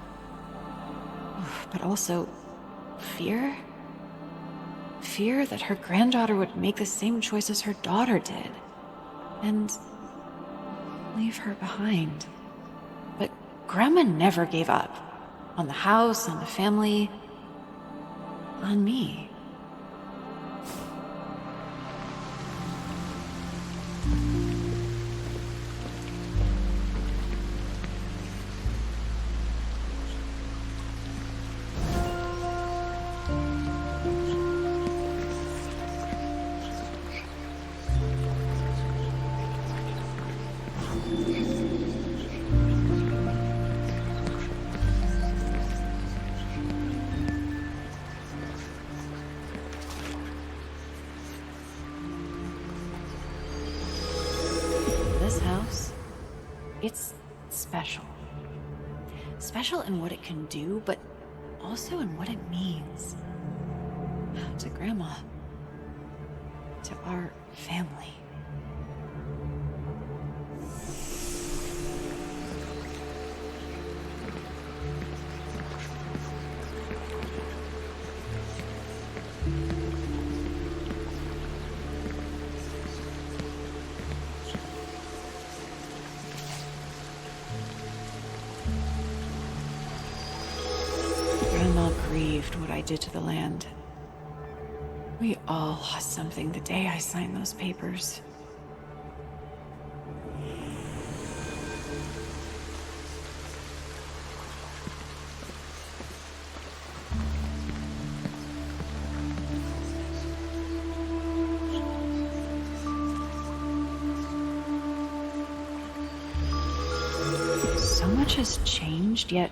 but also fear. Fear that her granddaughter would make the same choices her daughter did, and leave her behind. But Grandma never gave up on the house, on the family, on me. This house, it's special. Special in what it can do, but also in what it means. To Grandma. To our family. Grandma grieved what I did to the land. We all lost something the day I signed those papers. So much has changed, yet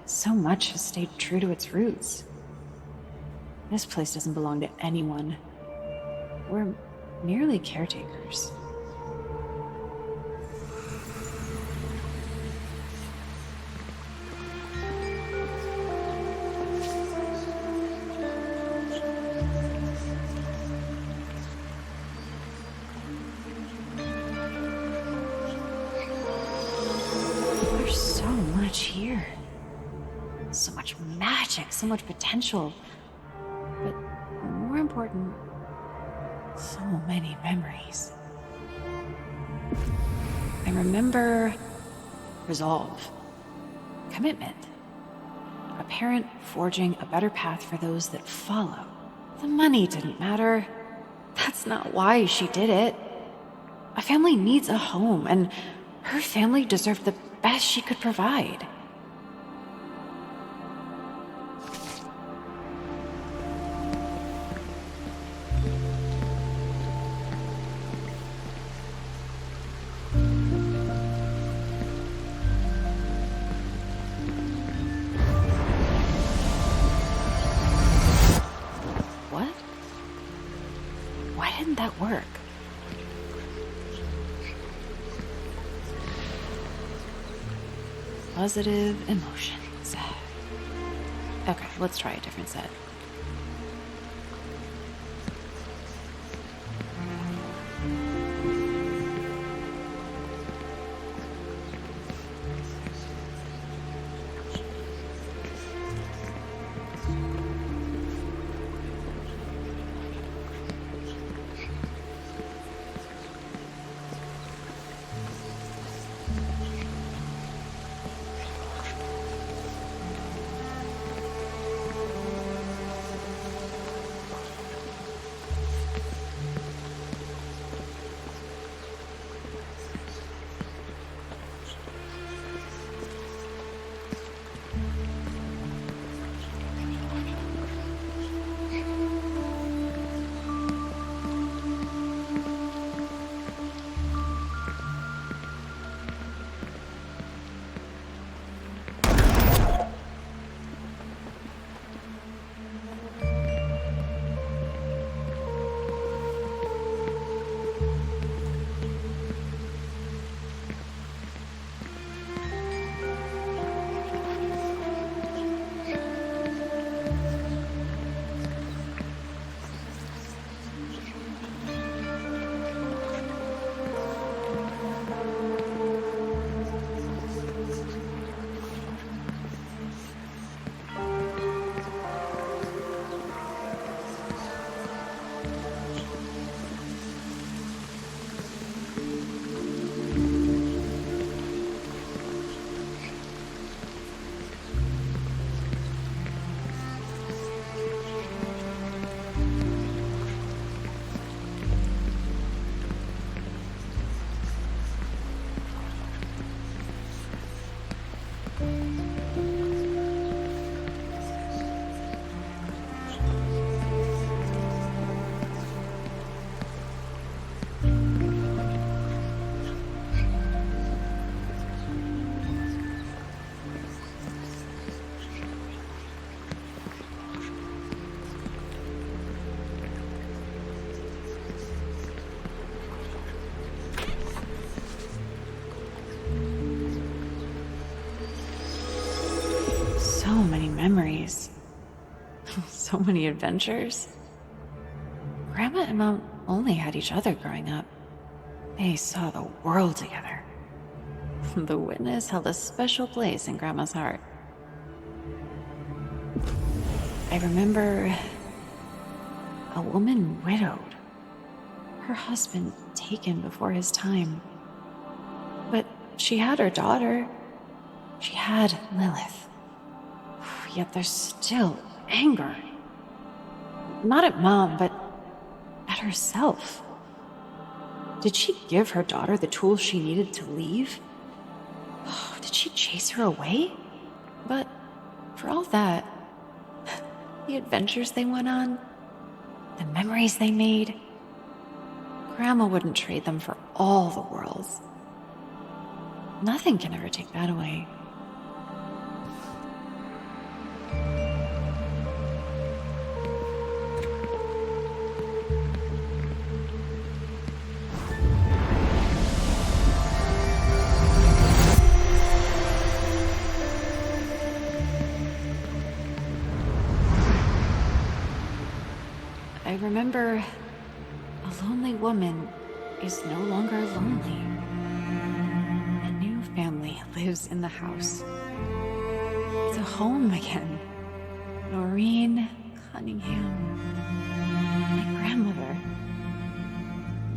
so much has stayed true to its roots. This place doesn't belong to anyone. We're merely caretakers. There's so much here. So much magic, so much potential. But more important, so many memories. I remember resolve, commitment, a parent forging a better path for those that follow. The money didn't matter. That's not why she did it. A family needs a home, and her family deserved the best she could provide. What? Why didn't that work? Positive emotions. Okay, let's try a different set. memories. So many adventures. Grandma and Mom only had each other growing up. They saw the world together. The witness held a special place in Grandma's heart. I remember a woman widowed, her husband taken before his time. But she had her daughter. She had Lilith. Yet there's still anger. Not at Mom, but at herself. Did she give her daughter the tools she needed to leave? Did she chase her away? But for all that, the adventures they went on, the memories they made, Grandma wouldn't trade them for all the worlds. Nothing can ever take that away. I remember a lonely woman is no longer lonely. A new family lives in the house. It's a home again. Noreen Cunningham, my grandmother.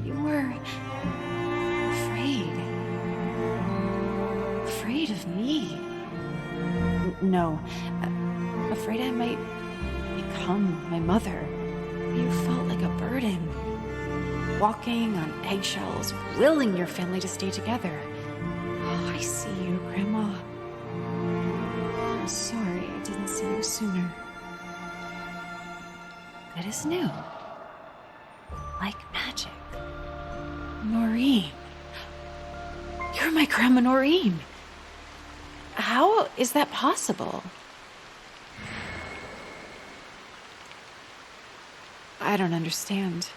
You were afraid of me. No, afraid I might become my mother. You felt like a burden, walking on eggshells, willing your family to stay together. Oh, I see you, Grandma. I'm sorry I didn't see you sooner. Good as new. Like magic. Noreen. You're my Grandma Noreen. How is that possible? I don't understand.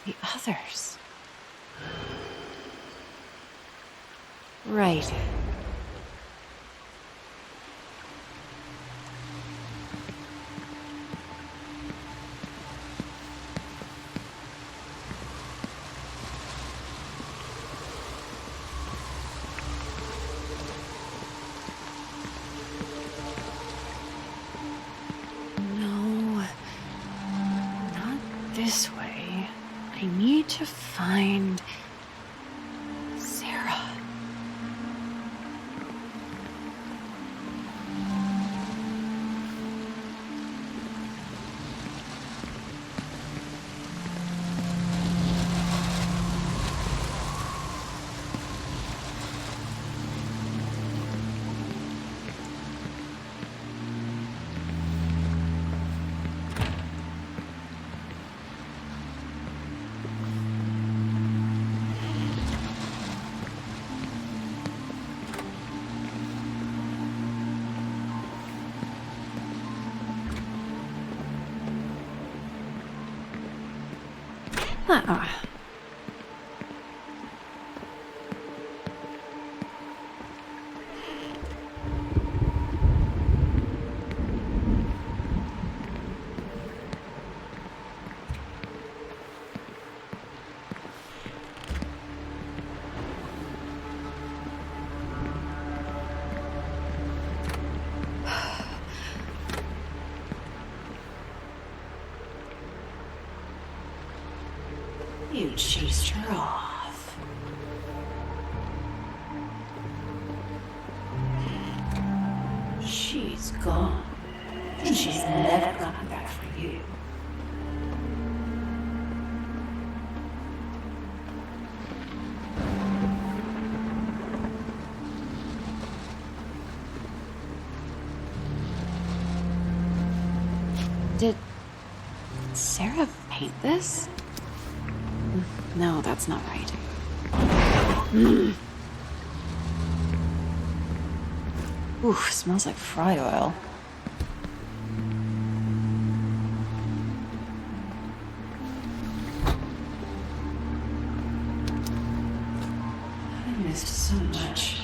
The others. Right. This way. I need to find Sarah. You chased her off. She's gone, and she's never coming back for you. Did Sarah paint this? No, that's not right. Ooh, smells like fried oil. realized so much.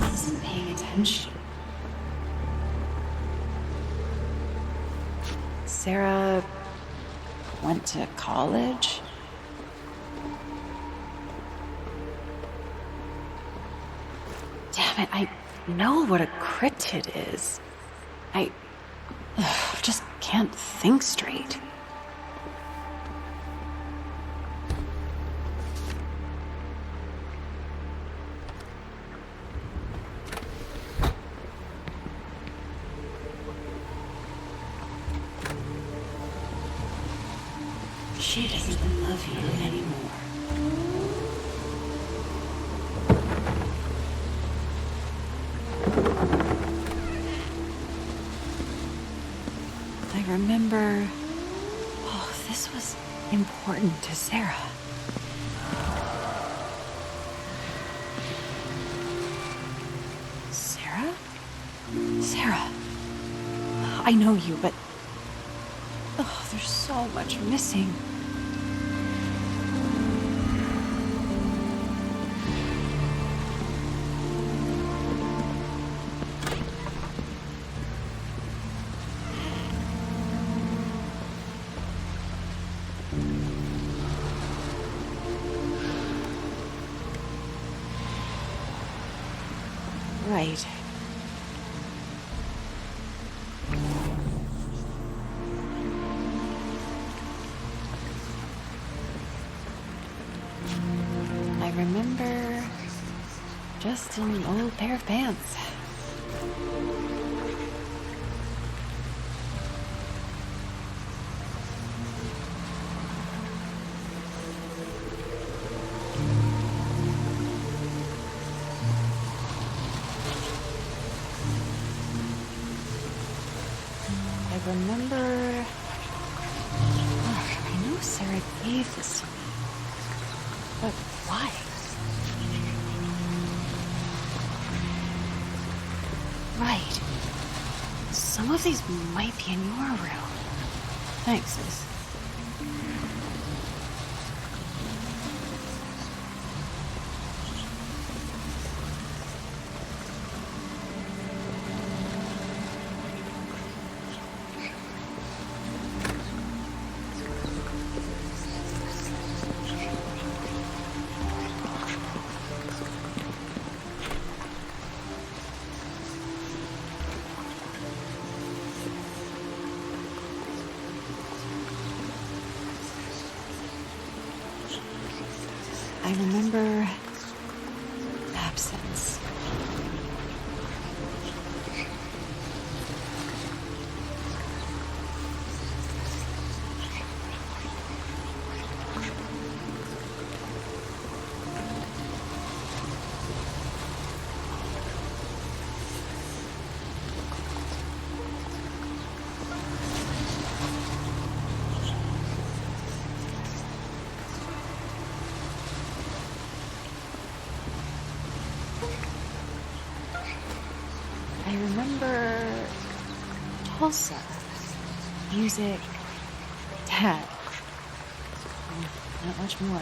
He isn't paying attention. Sarah went to college. Damn it, I know what a cryptid is. I just can't think straight. She doesn't love you anymore. I remember... Oh, this was important to Sarah. Sarah? Sarah. I know you, but... Oh, there's so much missing. Right. I remember just an old pair of pants. I remember... Oh, I know Sarah gave this to me. But why? Right. Some of these might be in your room. Thanks, sis. I remember absence. I remember Tulsa, music, Dad. Not much more.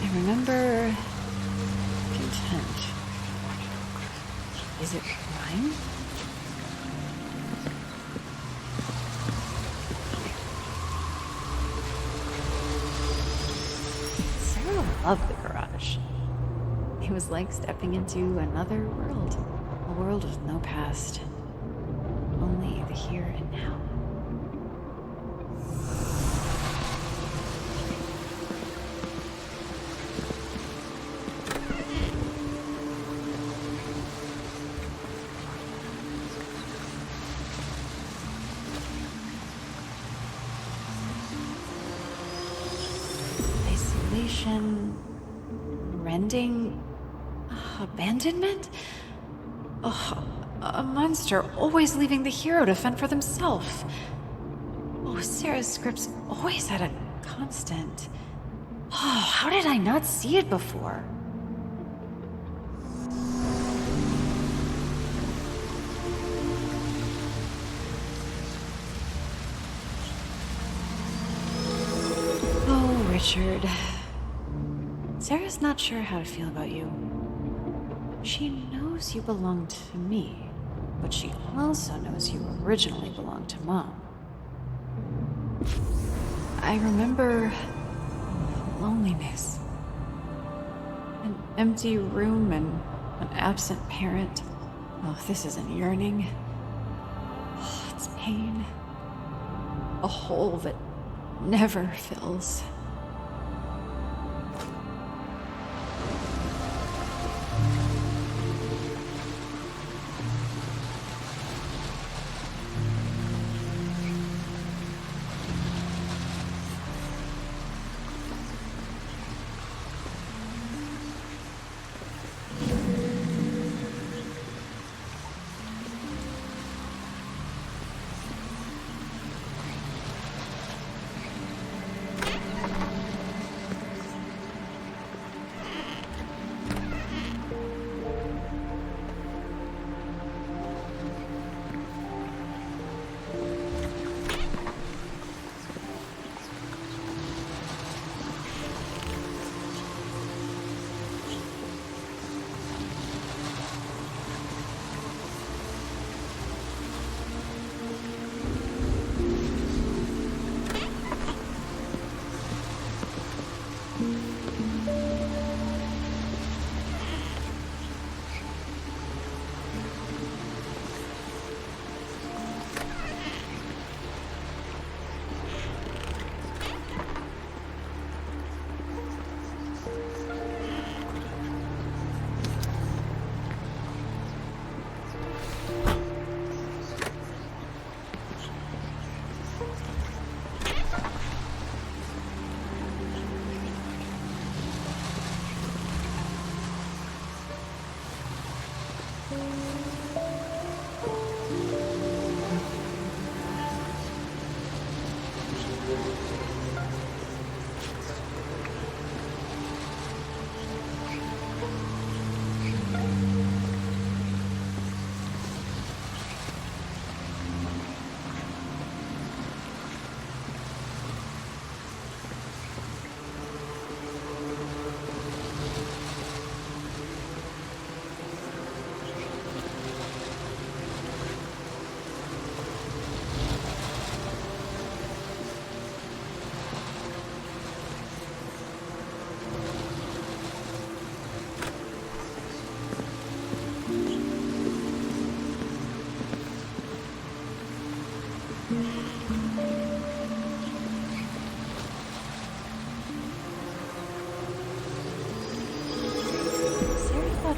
I remember content. Is it mine? Loved the garage. It was like stepping into another world. A world with no past. Only the here and now. Isolation, rending, abandonment? Oh, a monster always leaving the hero to fend for themselves. Oh, Sarah's scripts always had a constant. Oh, how did I not see it before? Richard. Sarah's not sure how to feel about you. She knows you belong to me, but she also knows you originally belonged to Mom. I remember loneliness. An empty room and an absent parent. Oh, this isn't yearning. Oh, it's pain. A hole that never fills.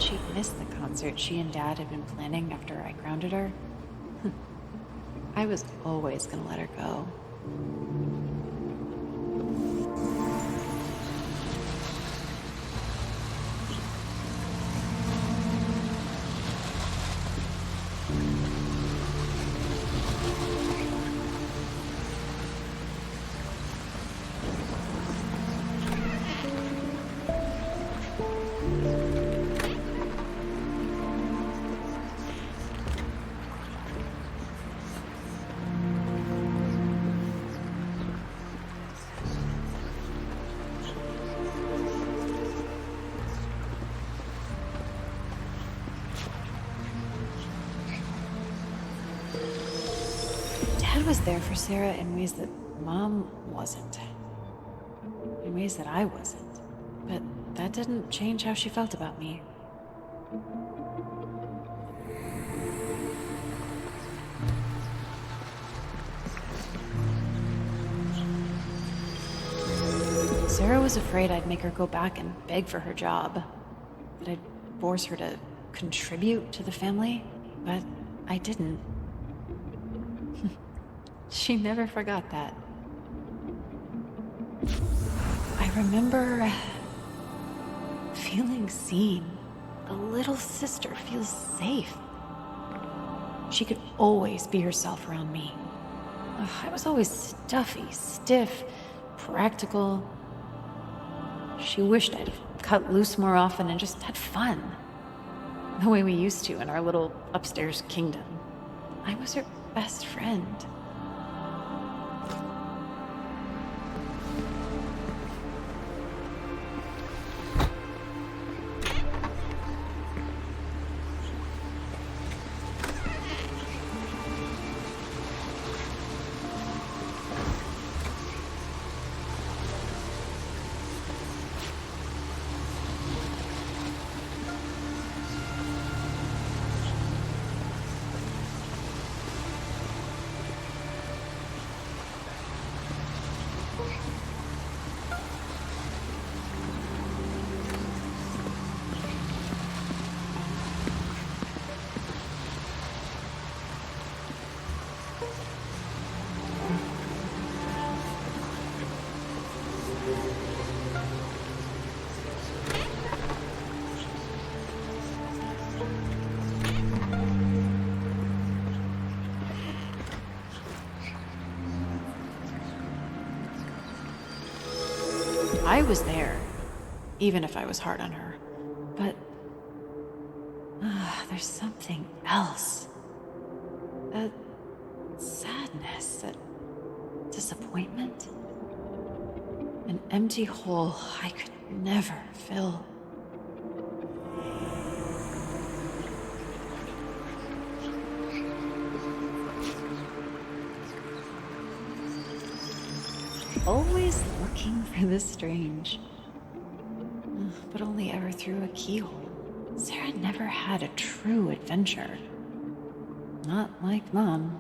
She'd missed the concert she and Dad had been planning after I grounded her. I was always gonna let her go. Dad was there for Sarah in ways that Mom wasn't. In ways that I wasn't. But that didn't change how she felt about me. Sarah was afraid I'd make her go back and beg for her job. That I'd force her to contribute to the family. But I didn't. She never forgot that. I remember feeling seen. A little sister feels safe. She could always be herself around me. Ugh, I was always stuffy, stiff, practical. She wished I'd cut loose more often and just had fun. The way we used to in our little upstairs kingdom. I was her best friend. I was there, even if I was hard on her. But there's something else. A sadness, a disappointment. An empty hole I could never fill. Always looking for the strange. But only ever through a keyhole. Sarah never had a true adventure. Not like Mom.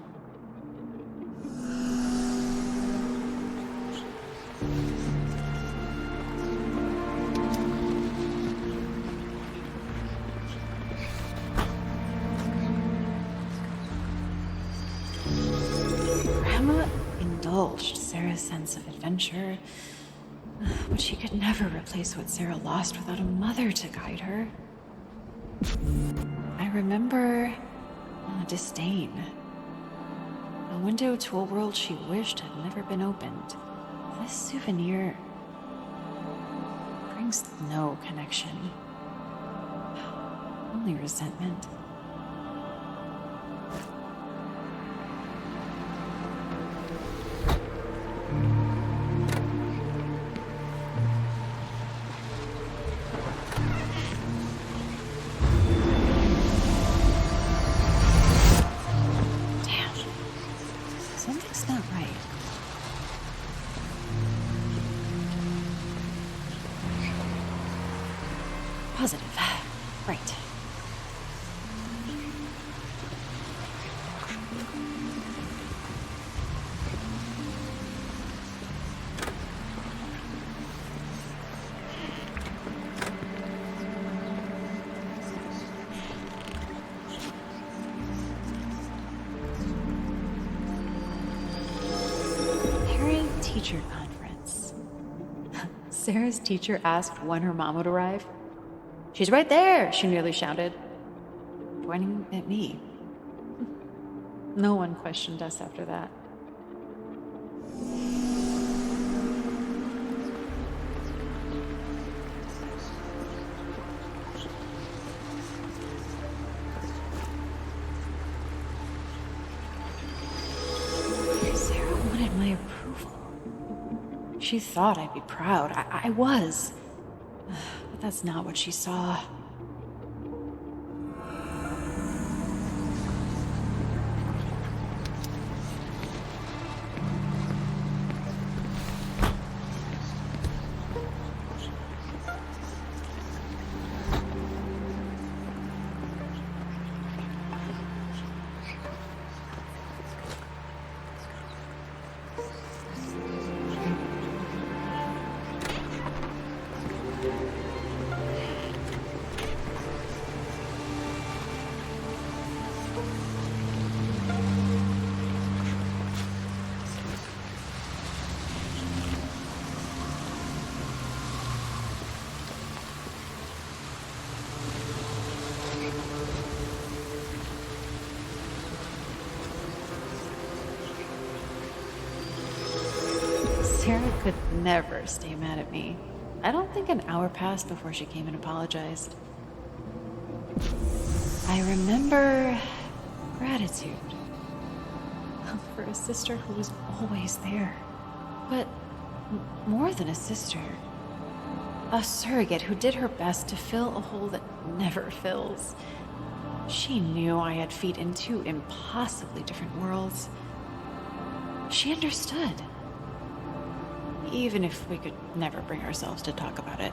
Grandma indulged Sarah's sense of adventure, but she could never replace what Sarah lost without a mother to guide her. I remember disdain. A window to a world she wished had never been opened. This souvenir brings no connection, only resentment. Something's not right. Positive. Right. Teacher conference. Sarah's teacher asked when her mom would arrive. "She's right there," she nearly shouted, pointing at me. No one questioned us after that. Sarah wanted my approval. She thought I'd be proud. I was. But that's not what she saw. Sarah could never stay mad at me. I don't think an hour passed before she came and apologized. I remember gratitude for a sister who was always there. But more than a sister, a surrogate who did her best to fill a hole that never fills. She knew I had feet in two impossibly different worlds. She understood. Even if we could never bring ourselves to talk about it.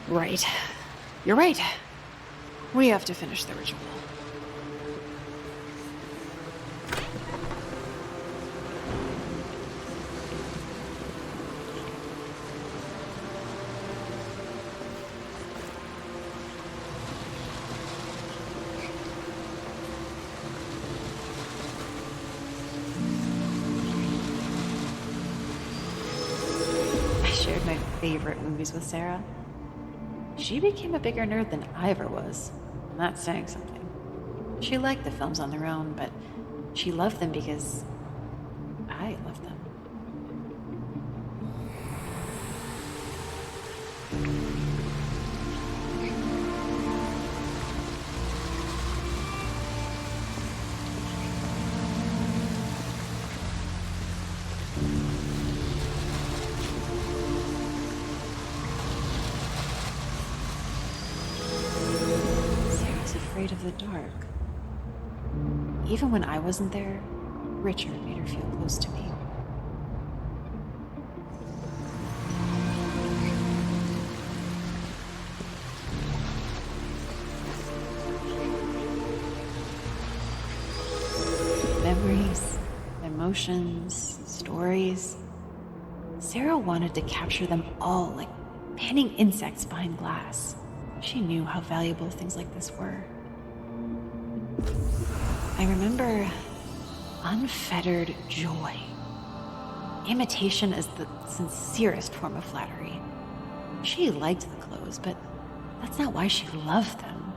Right. You're right. We have to finish the ritual. I shared my favorite movies with Sarah. She became a bigger nerd than I ever was, and that's saying something. She liked the films on their own, but she loved them because I loved them. Afraid of the dark. Even when I wasn't there, Richard made her feel close to me. Memories, emotions, stories. Sarah wanted to capture them all like panning insects behind glass. She knew how valuable things like this were. I remember unfettered joy. Imitation is the sincerest form of flattery. She liked the clothes, but that's not why she loved them.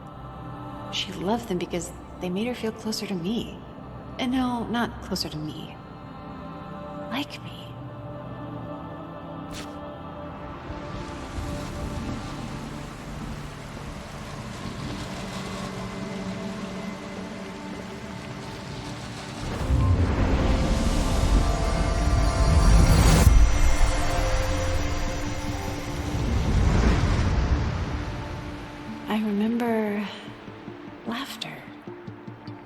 She loved them because they made her feel closer to me. And no, not closer to me. Like me. I remember laughter,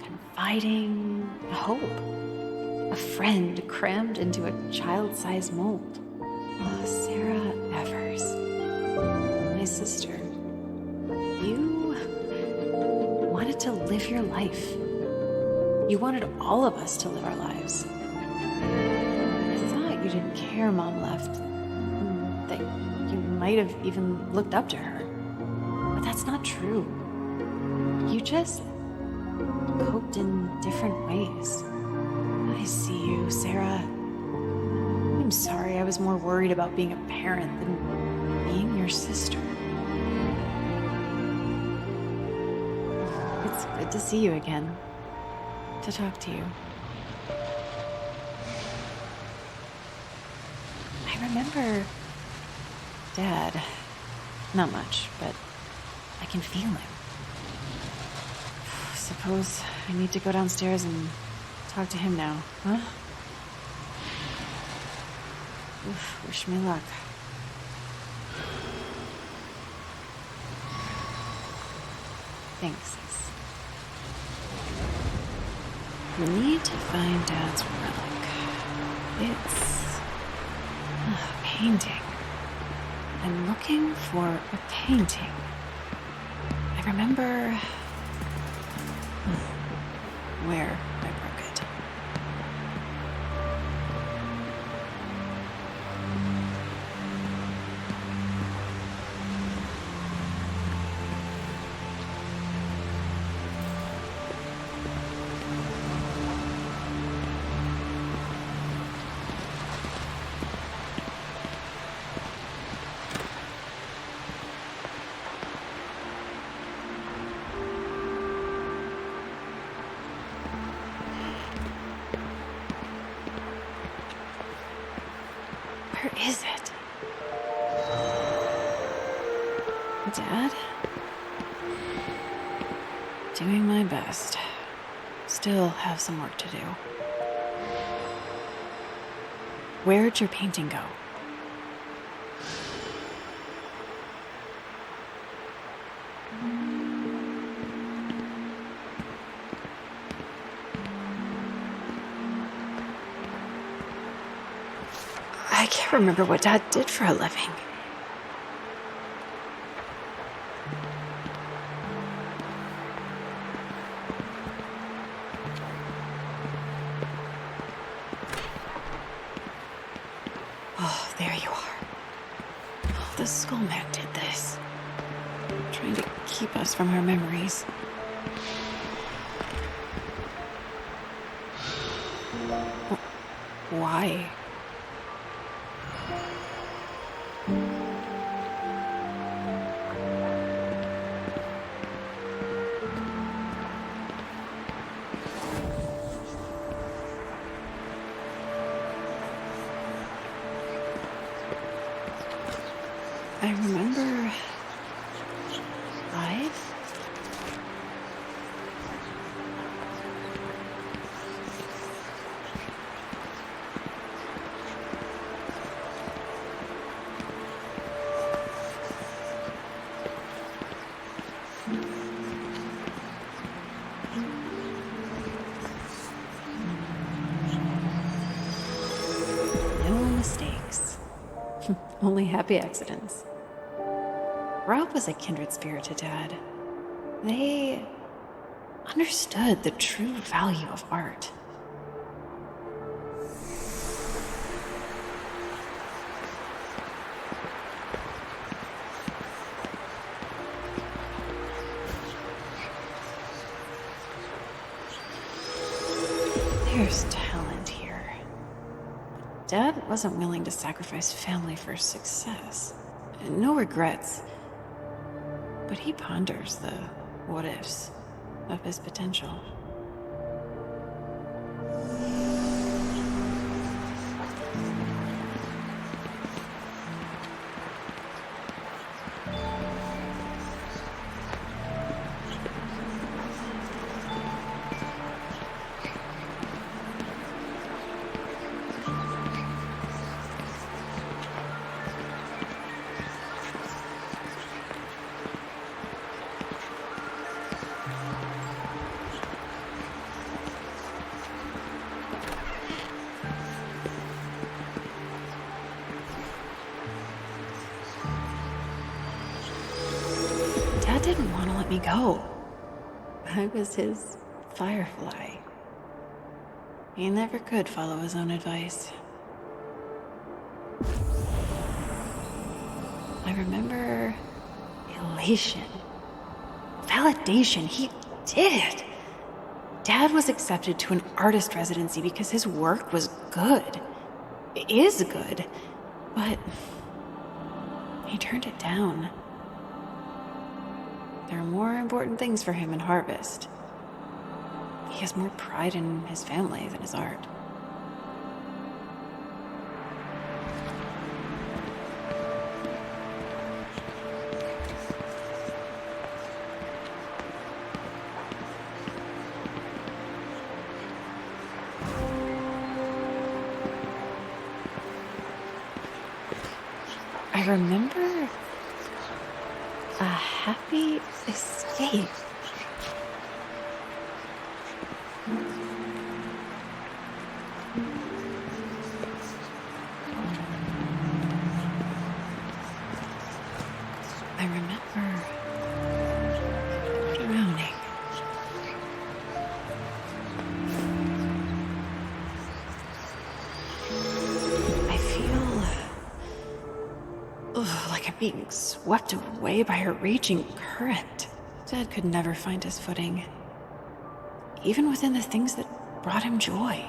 confiding, hope, a friend crammed into a child-sized mold. Oh, Sarah Evers, my sister. You wanted to live your life. You wanted all of us to live our lives. I thought you didn't care Mom left, that you might have even looked up to her. That's not true. You just coped in different ways. I see you, Sarah. I'm sorry I was more worried about being a parent than being your sister. It's good to see you again. To talk to you. I remember Dad. Not much, but I can feel him. Suppose I need to go downstairs and talk to him now, huh? Oof, wish me luck. Thanks, sis. We need to find Dad's relic. It's a painting. I'm looking for a painting. I remember where I broke it. Where is it? Dad? Doing my best. Still have some work to do. Where'd your painting go? I can't remember what Dad did for a living. the Skullman did this, trying to keep us from our memories. Why? I remember life. No mistakes. Only happy accidents. Rob was a kindred spirit to Dad. They understood the true value of art. There's talent here. Dad wasn't willing to sacrifice family for success. No regrets. But he ponders the what-ifs of his potential. Didn't want to let me go. I was his firefly. He never could follow his own advice. I remember elation, validation. He did it. Dad was accepted to an artist residency because his work was good. It is good. But he turned it down. There are more important things for him in Harvest. He has more pride in his family than his art. I remember a happy escape. I remember drowning. I feel like I'm being swept away by a raging current. Dad could never find his footing, even within the things that brought him joy.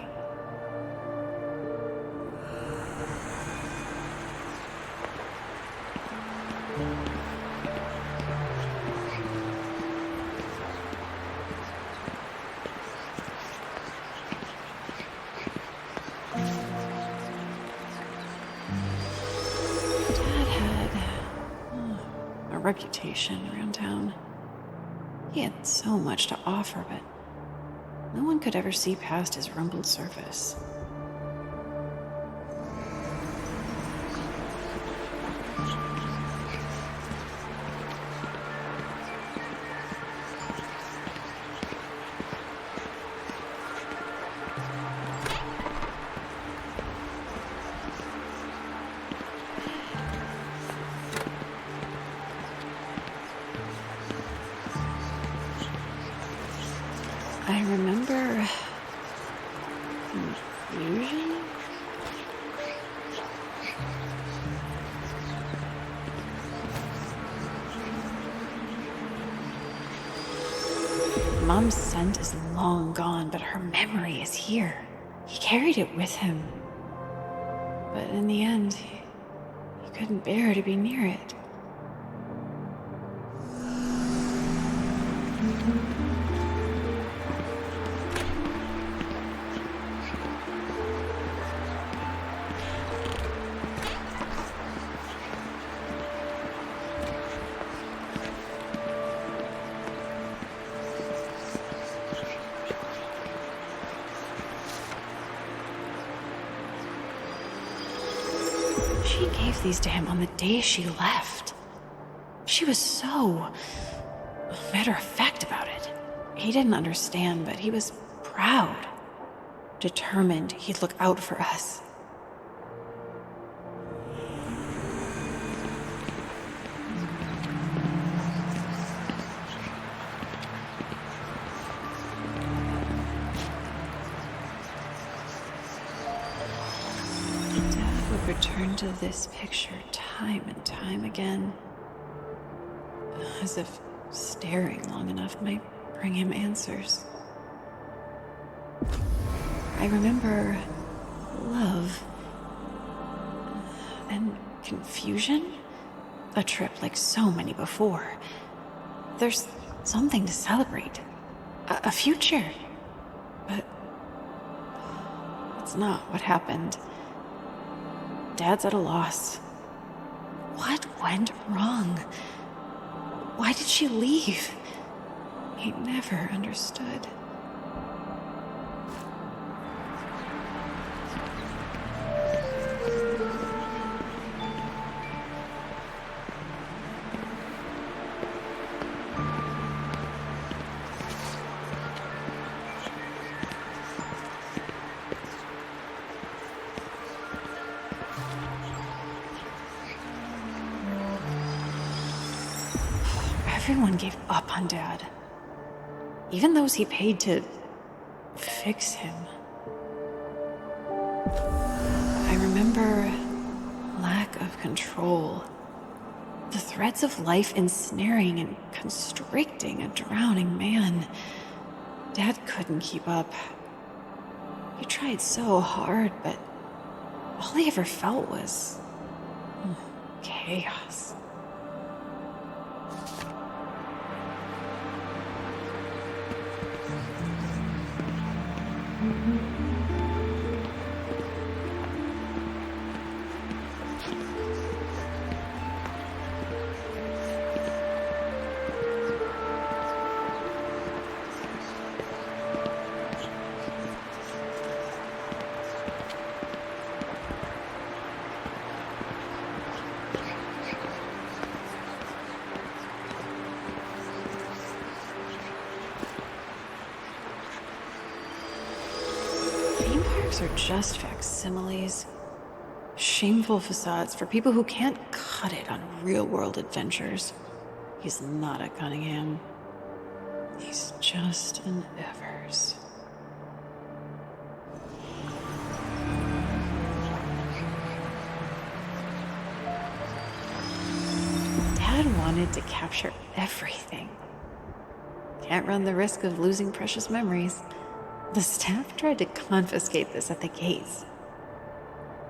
Reputation around town. He had so much to offer, but no one could ever see past his rumpled surface. I remember confusion. Mom's scent is long gone, but her memory is here. He carried it with him. But in the end, he couldn't bear to be near it. She gave these to him on the day she left. She was so matter-of-fact about it. He didn't understand, but he was proud, determined he'd look out for us. Dad would return to this picture time and time again, as if staring long enough might bring him answers. I remember love, then confusion, a trip like so many before. There's something to celebrate, a future, but it's not what happened. Dad's at a loss. What went wrong? Why did she leave? He never understood. Everyone gave up on Dad. Even those he paid to fix him. I remember lack of control. The threads of life ensnaring and constricting a drowning man. Dad couldn't keep up. He tried so hard, but all he ever felt was chaos. Theme parks are just facsimiles. Shameful facades for people who can't cut it on real-world adventures. He's not a Cunningham. He's just an Evers. Dad wanted to capture everything. Can't run the risk of losing precious memories. The staff tried to confiscate this at the gates,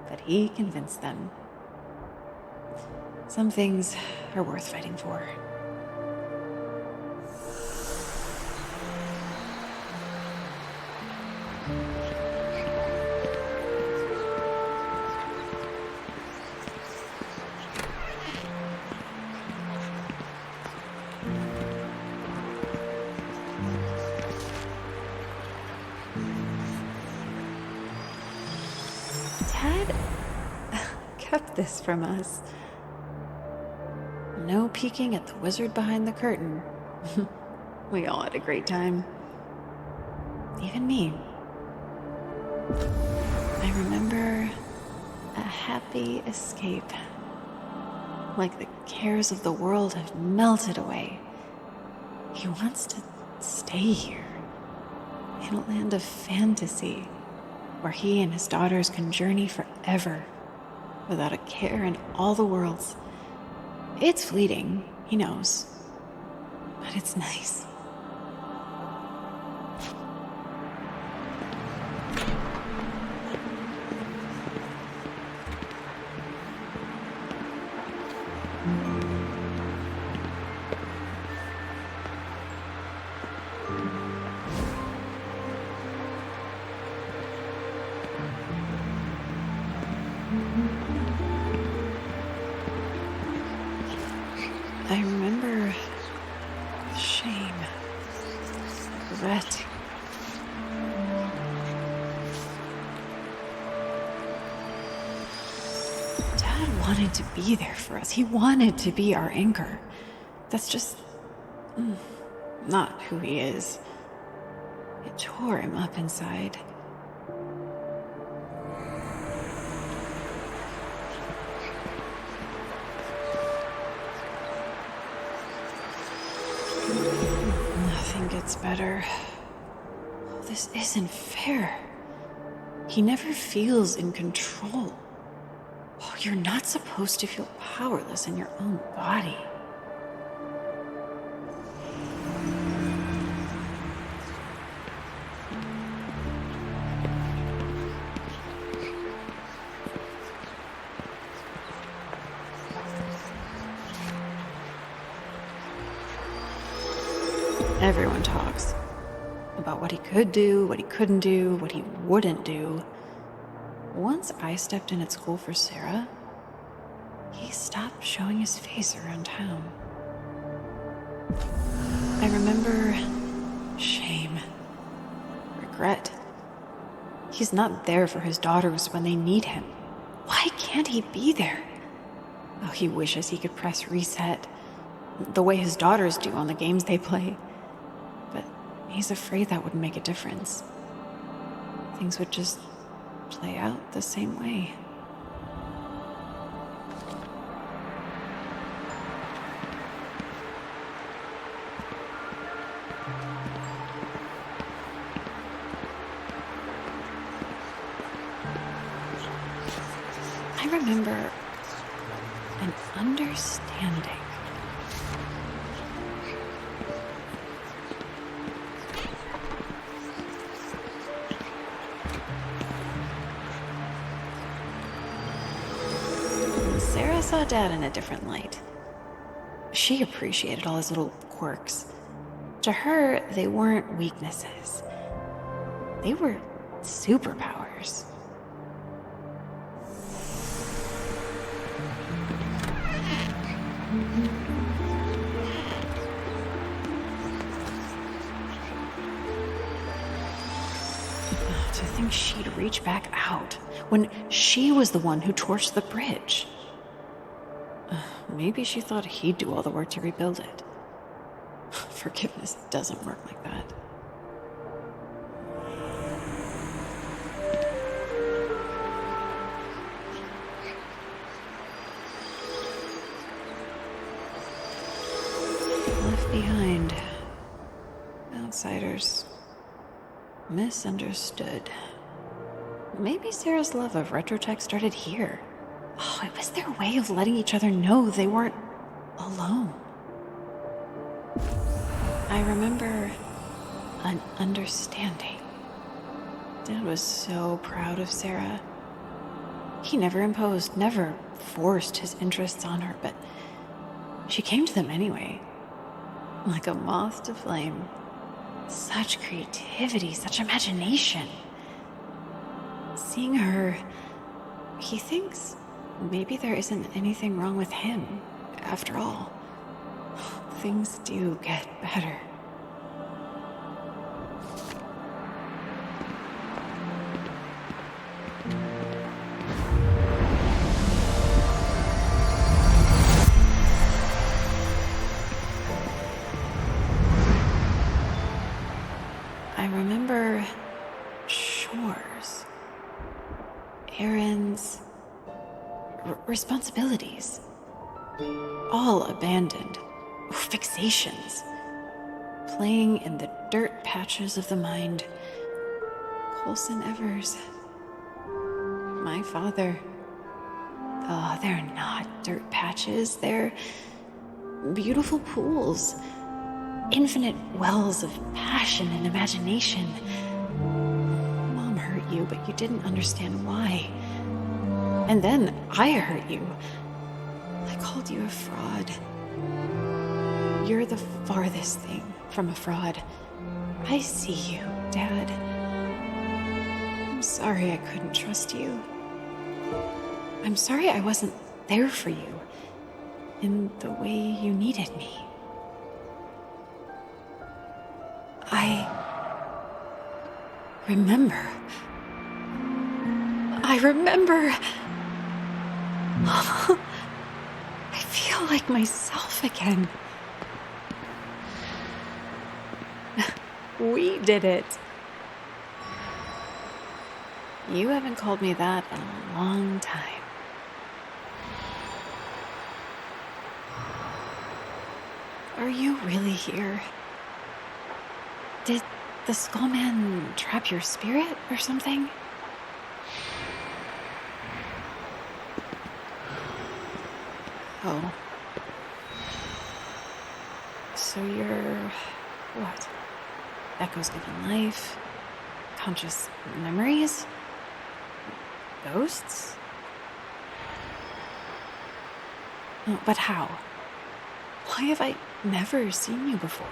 but he convinced them. Some things are worth fighting for. Dad kept this from us. No peeking at the wizard behind the curtain. We all had a great time. Even me. I remember a happy escape. Like the cares of the world have melted away. He wants to stay here. In a land of fantasy, where he and his daughters can journey forever, without a care in all the worlds. It's fleeting, he knows, but it's nice. regret. Dad wanted to be there for us. He wanted to be our anchor. That's just not who he is. It tore him up inside. Nothing gets better. Oh, this isn't fair. He never feels in control. Oh, you're not supposed to feel powerless in your own body. Everyone talks about what he could do, what he couldn't do, what he wouldn't do. Once I stepped in at school for Sarah, he stopped showing his face around town. I remember shame, regret. He's not there for his daughters when they need him. Why can't he be there? Oh, he wishes he could press reset, the way his daughters do on the games they play. But he's afraid that wouldn't make a difference. Things would just play out the same way. I remember an understanding. Sarah saw Dad in a different light. She appreciated all his little quirks. To her, they weren't weaknesses. They were superpowers. To think she'd reach back out when she was the one who torched the bridge. Maybe she thought he'd do all the work to rebuild it. Forgiveness doesn't work like that. Left behind. Outsiders. Misunderstood. Maybe Sarah's love of retro tech started here. Oh, it was their way of letting each other know they weren't alone. I remember an understanding. Dad was so proud of Sarah. He never imposed, never forced his interests on her, but she came to them anyway. Like a moth to flame. Such creativity, such imagination. Seeing her, he thinks maybe there isn't anything wrong with him, after all. Things do get better. I remember chores, errands, responsibilities, all abandoned. Fixations, playing in the dirt patches of the mind. Colson Evers, my father. Oh, they're not dirt patches, they're beautiful pools, infinite wells of passion and imagination. Mom hurt you, but you didn't understand why. And then I hurt you. I called you a fraud. You're the farthest thing from a fraud. I see you, Dad. I'm sorry I couldn't trust you. I'm sorry I wasn't there for you in the way you needed me. I remember. I remember. I feel like myself again. We did it. You haven't called me that in a long time. Are you really here? Did the Skullman trap your spirit or something? Oh. So you're... what? Echoes given life? Conscious memories? Ghosts? Oh, but how? Why have I never seen you before?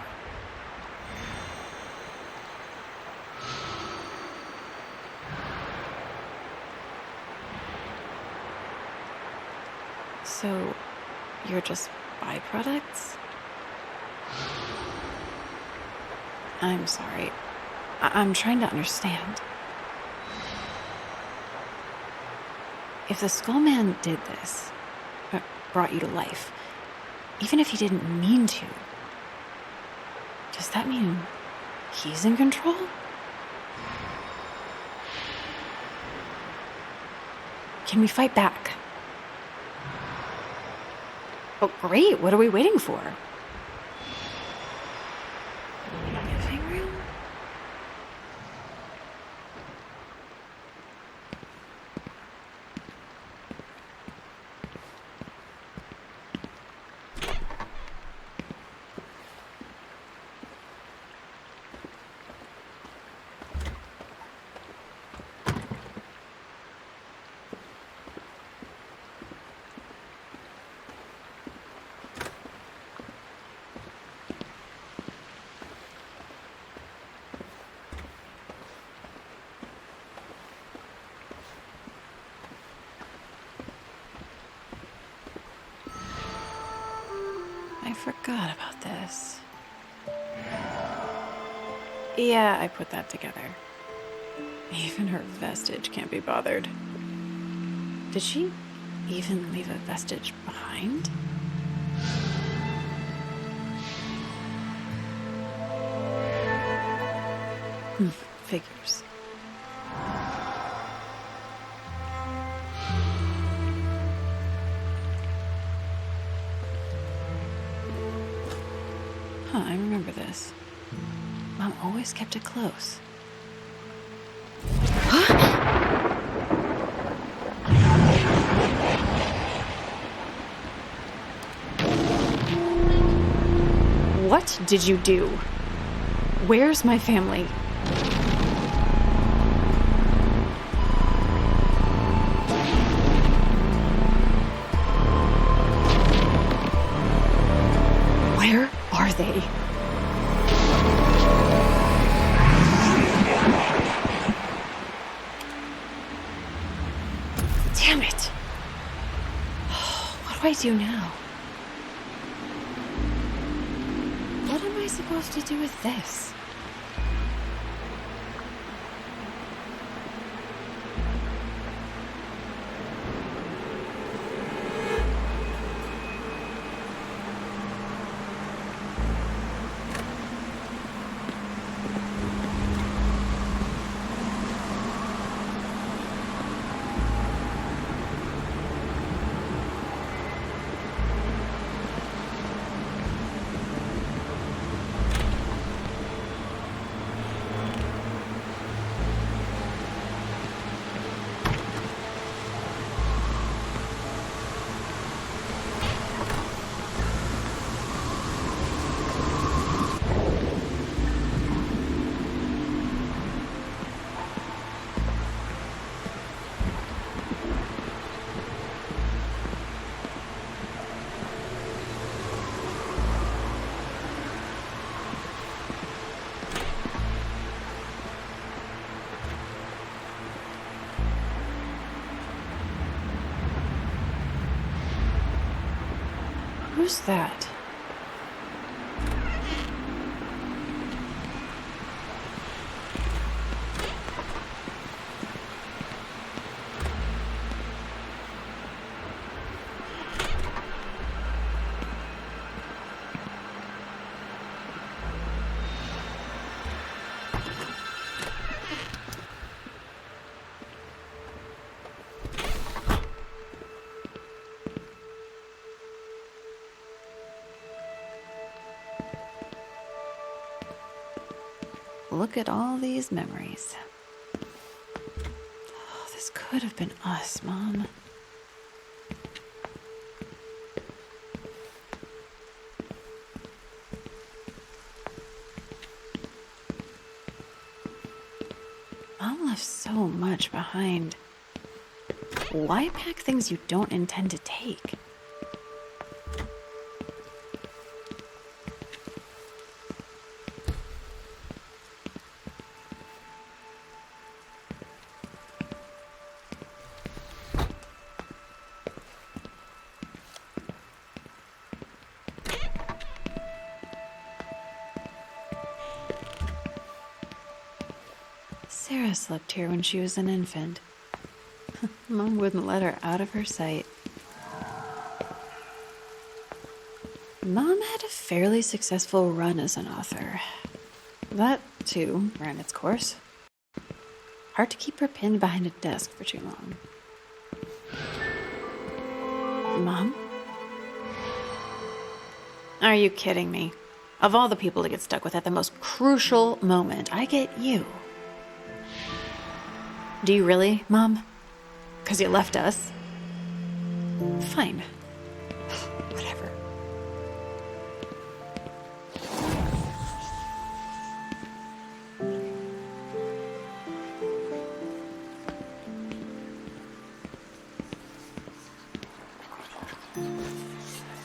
So, you're just byproducts? I'm sorry. I'm trying to understand. If the Skullman did this, brought you to life, even if he didn't mean to, does that mean he's in control? Can we fight back? Oh, great. What are we waiting for? Living room? I forgot about this. Yeah, I put that together. Even her vestige can't be bothered. Did she even leave a vestige behind? Figures. I remember this. Mom always kept it close. What did you do? Where's my family? Where are they? Damn it! What do I do now? What am I supposed to do with this? Who's that? look at all these memories. Oh, this could have been us, Mom. Mom left so much behind. Why pack things you don't intend to take? Sarah slept here when she was an infant. Mom wouldn't let her out of her sight. Mom had a fairly successful run as an author. That, too, ran its course. Hard to keep her pinned behind a desk for too long. Mom? Are you kidding me? Of all the people to get stuck with at the most crucial moment, I get you. Do you really, Mom? 'Cause you left us? Fine. Whatever.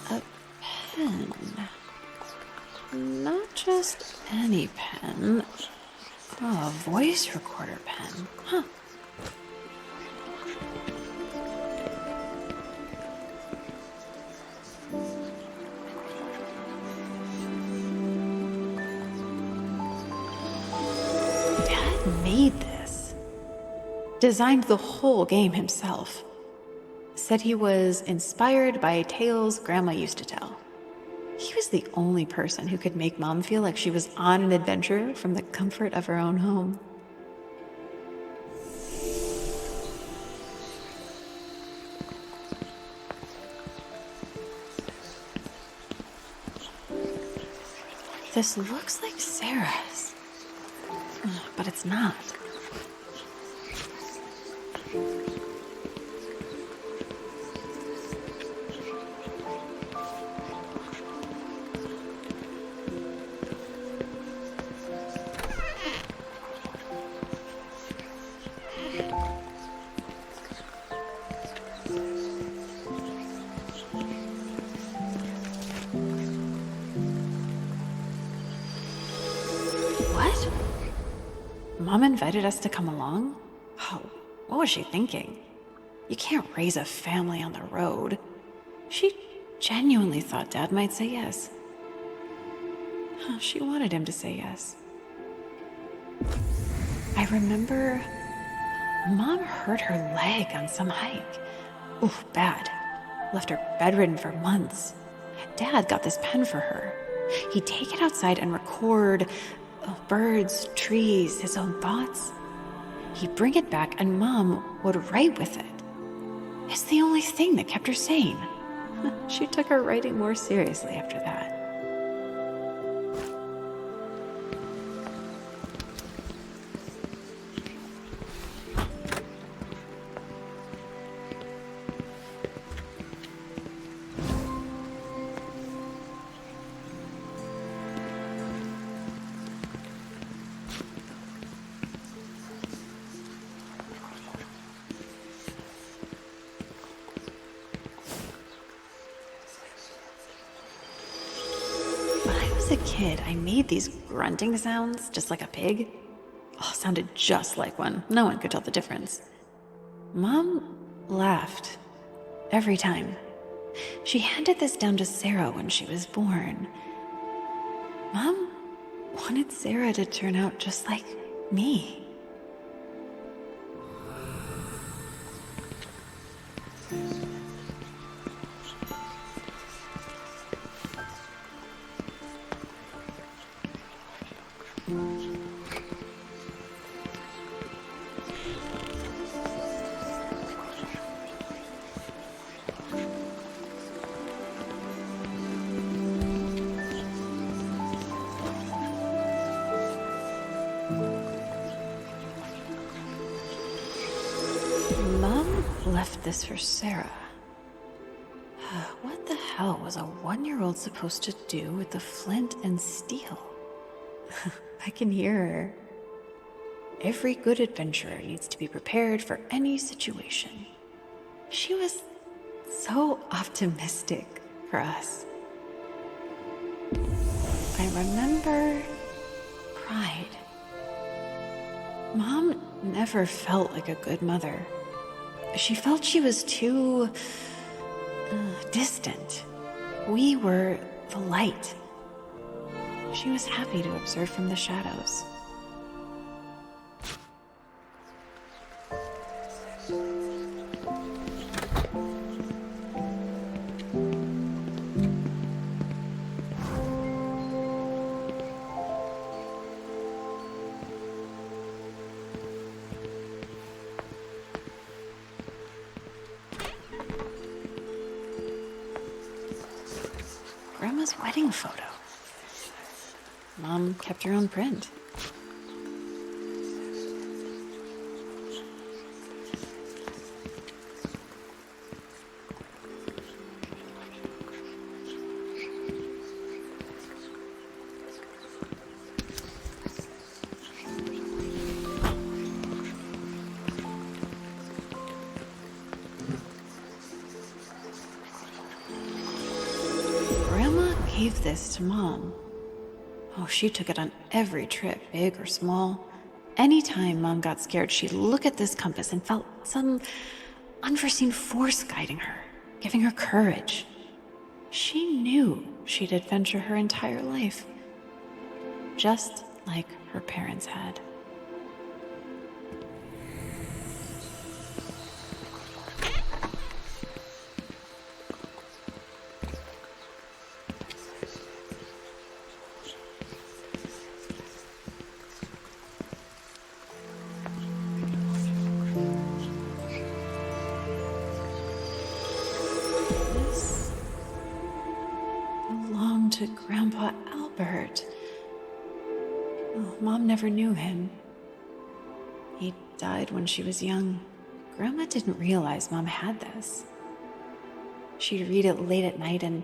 A pen. Not just any pen. Oh, a voice recorder pen. Huh. Made this. Designed the whole game himself. Said he was inspired by tales Grandma used to tell. He was the only person who could make Mom feel like she was on an adventure from the comfort of her own home. This looks like Sarah's. But it's not. What? Mom invited us to come along? Oh, what was she thinking? You can't raise a family on the road. She genuinely thought Dad might say yes. She wanted him to say yes. I remember Mom hurt her leg on some hike. Oof, bad. Left her bedridden for months. Dad got this pen for her. He'd take it outside and record birds, trees, his own thoughts. He'd bring it back and Mom would write with it. It's the only thing that kept her sane. She took her writing more seriously after that. As a kid, I made these grunting sounds just like a pig. Oh, sounded just like one. No one could tell the difference. Mom laughed every time. She handed this down to Sarah when she was born. Mom wanted Sarah to turn out just like me. left this for Sarah. What the hell was a 1-year-old supposed to do with the flint and steel? I can hear her. Every good adventurer needs to be prepared for any situation. She was so optimistic for us. I remember pride. Mom never felt like a good mother. She felt she was too distant. We were the light. She was happy to observe from the shadows. Grandma's wedding photo. Mom kept her own print. Grandma gave this to Mom. Oh, she took it on every trip, big or small. Anytime Mom got scared, she'd look at this compass and felt some unforeseen force guiding her, giving her courage. She knew she'd adventure her entire life, just like her parents had. To Grandpa Albert. Oh, Mom never knew him. He died when she was young. Grandma didn't realize Mom had this. She'd read it late at night and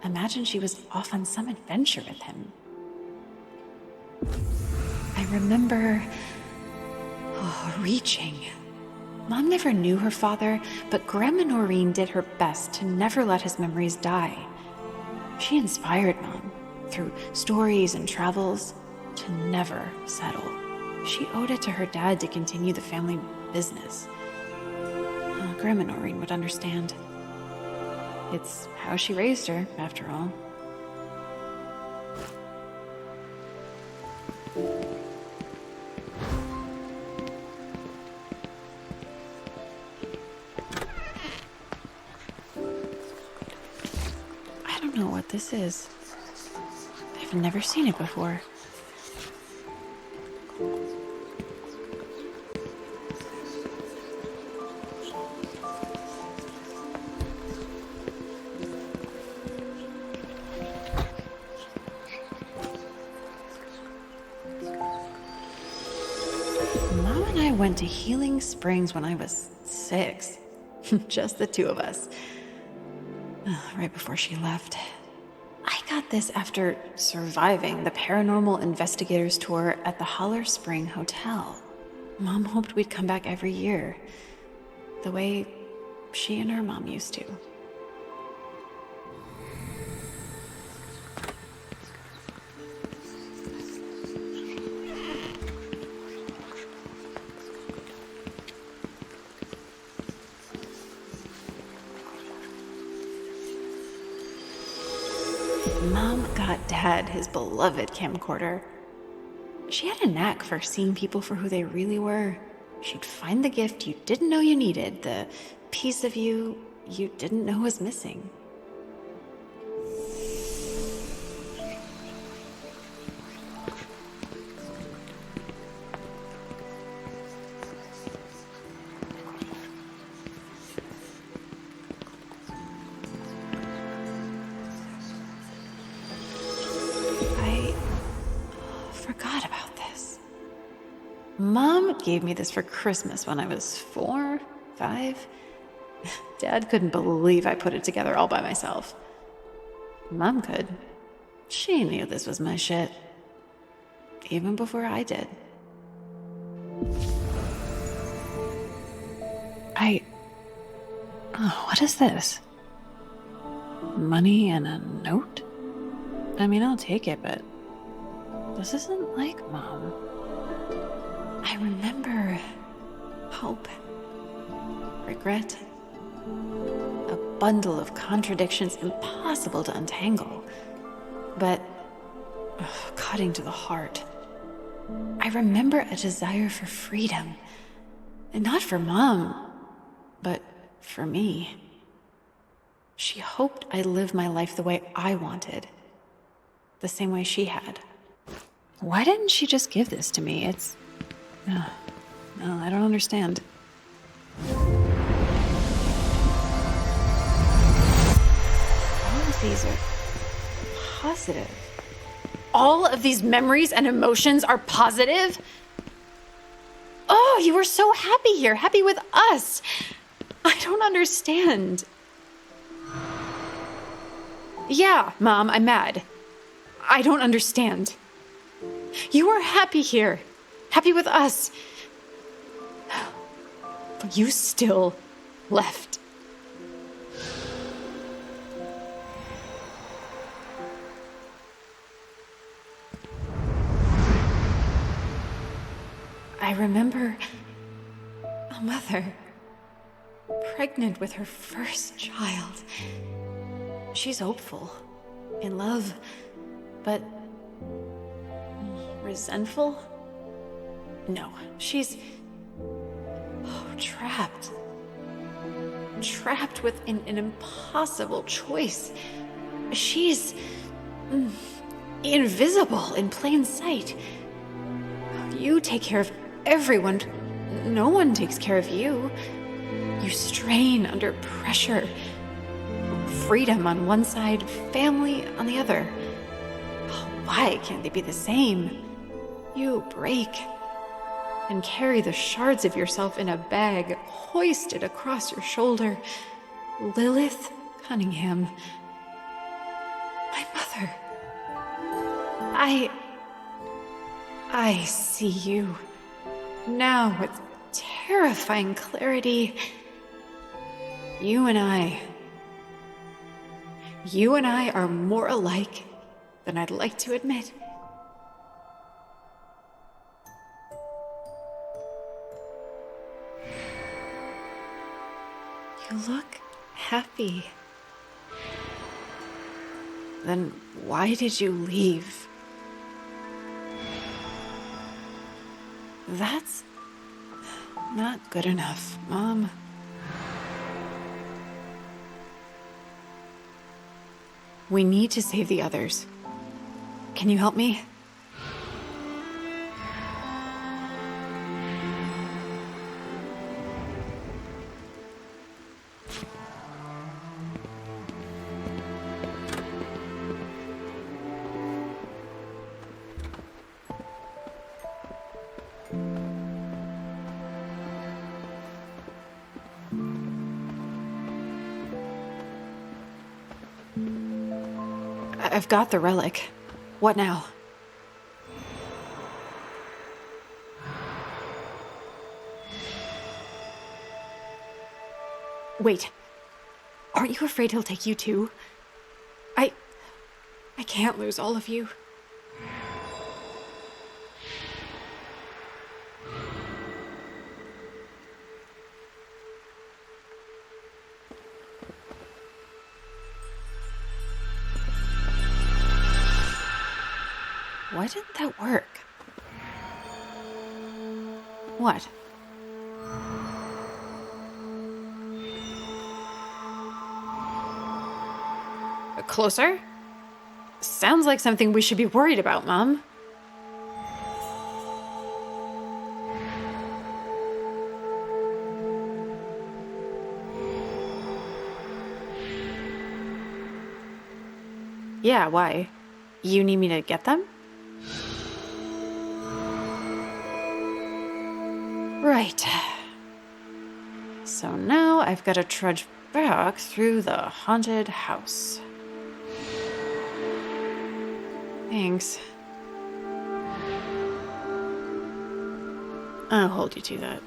imagine she was off on some adventure with him. I remember reaching. Mom never knew her father, but Grandma Noreen did her best to never let his memories die. She inspired Mom through stories and travels to never settle. She owed it to her dad to continue the family business. Grandma Noreen would understand. It's how she raised her, after all. I don't know what this is. I've never seen it before. Mom and I went to Healing Springs when I was 6. Just the two of us. Right before she left. I got this after surviving the paranormal investigators tour at the Holler Spring Hotel. Mom hoped we'd come back every year, the way she and her mom used to. Mom got Dad his beloved camcorder. She had a knack for seeing people for who they really were. She'd find the gift you didn't know you needed, the piece of you didn't know was missing. Forgot about this. Mom gave me this for Christmas when I was 4, 5. Dad couldn't believe I put it together all by myself. Mom could. She knew this was my shit. Even before I did. Oh, what is this? Money and a note? I mean, I'll take it, but this isn't like Mom. I remember hope, regret, a bundle of contradictions impossible to untangle, but cutting to the heart. I remember a desire for freedom, and not for Mom, but for me. She hoped I'd live my life the way I wanted, the same way she had. Why didn't she just give this to me? No, I don't understand. All of these are positive. All of these memories and emotions are positive? Oh, you were so happy here, happy with us. I don't understand. Yeah, Mom, I'm mad. I don't understand. You were happy here, happy with us. But you still left. I remember a mother pregnant with her first child. She's hopeful, in love, but resentful? No, she's trapped. Trapped with an impossible choice. She's invisible in plain sight. You take care of everyone. No one takes care of you. You strain under pressure. Freedom on one side, family on the other. Why can't they be the same? You break and carry the shards of yourself in a bag hoisted across your shoulder. Lilith Cunningham. My mother. I see you now with terrifying clarity. You and I are more alike than I'd like to admit. You look happy. Then why did you leave? That's not good enough, Mom. We need to save the others. Can you help me? I've got the relic. What now? Wait. Aren't you afraid he'll take you too? I can't lose all of you. Why didn't that work? What? Closer? Sounds like something we should be worried about, Mom. Yeah, why? You need me to get them? Right. So now I've got to trudge back through the haunted house. Thanks. I'll hold you to that.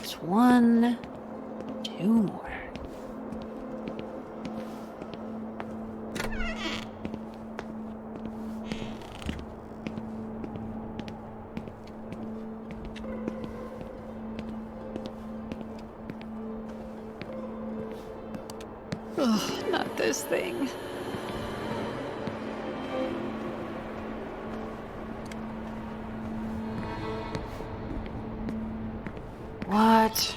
Just 1, 2 more. Ugh, not this thing. What?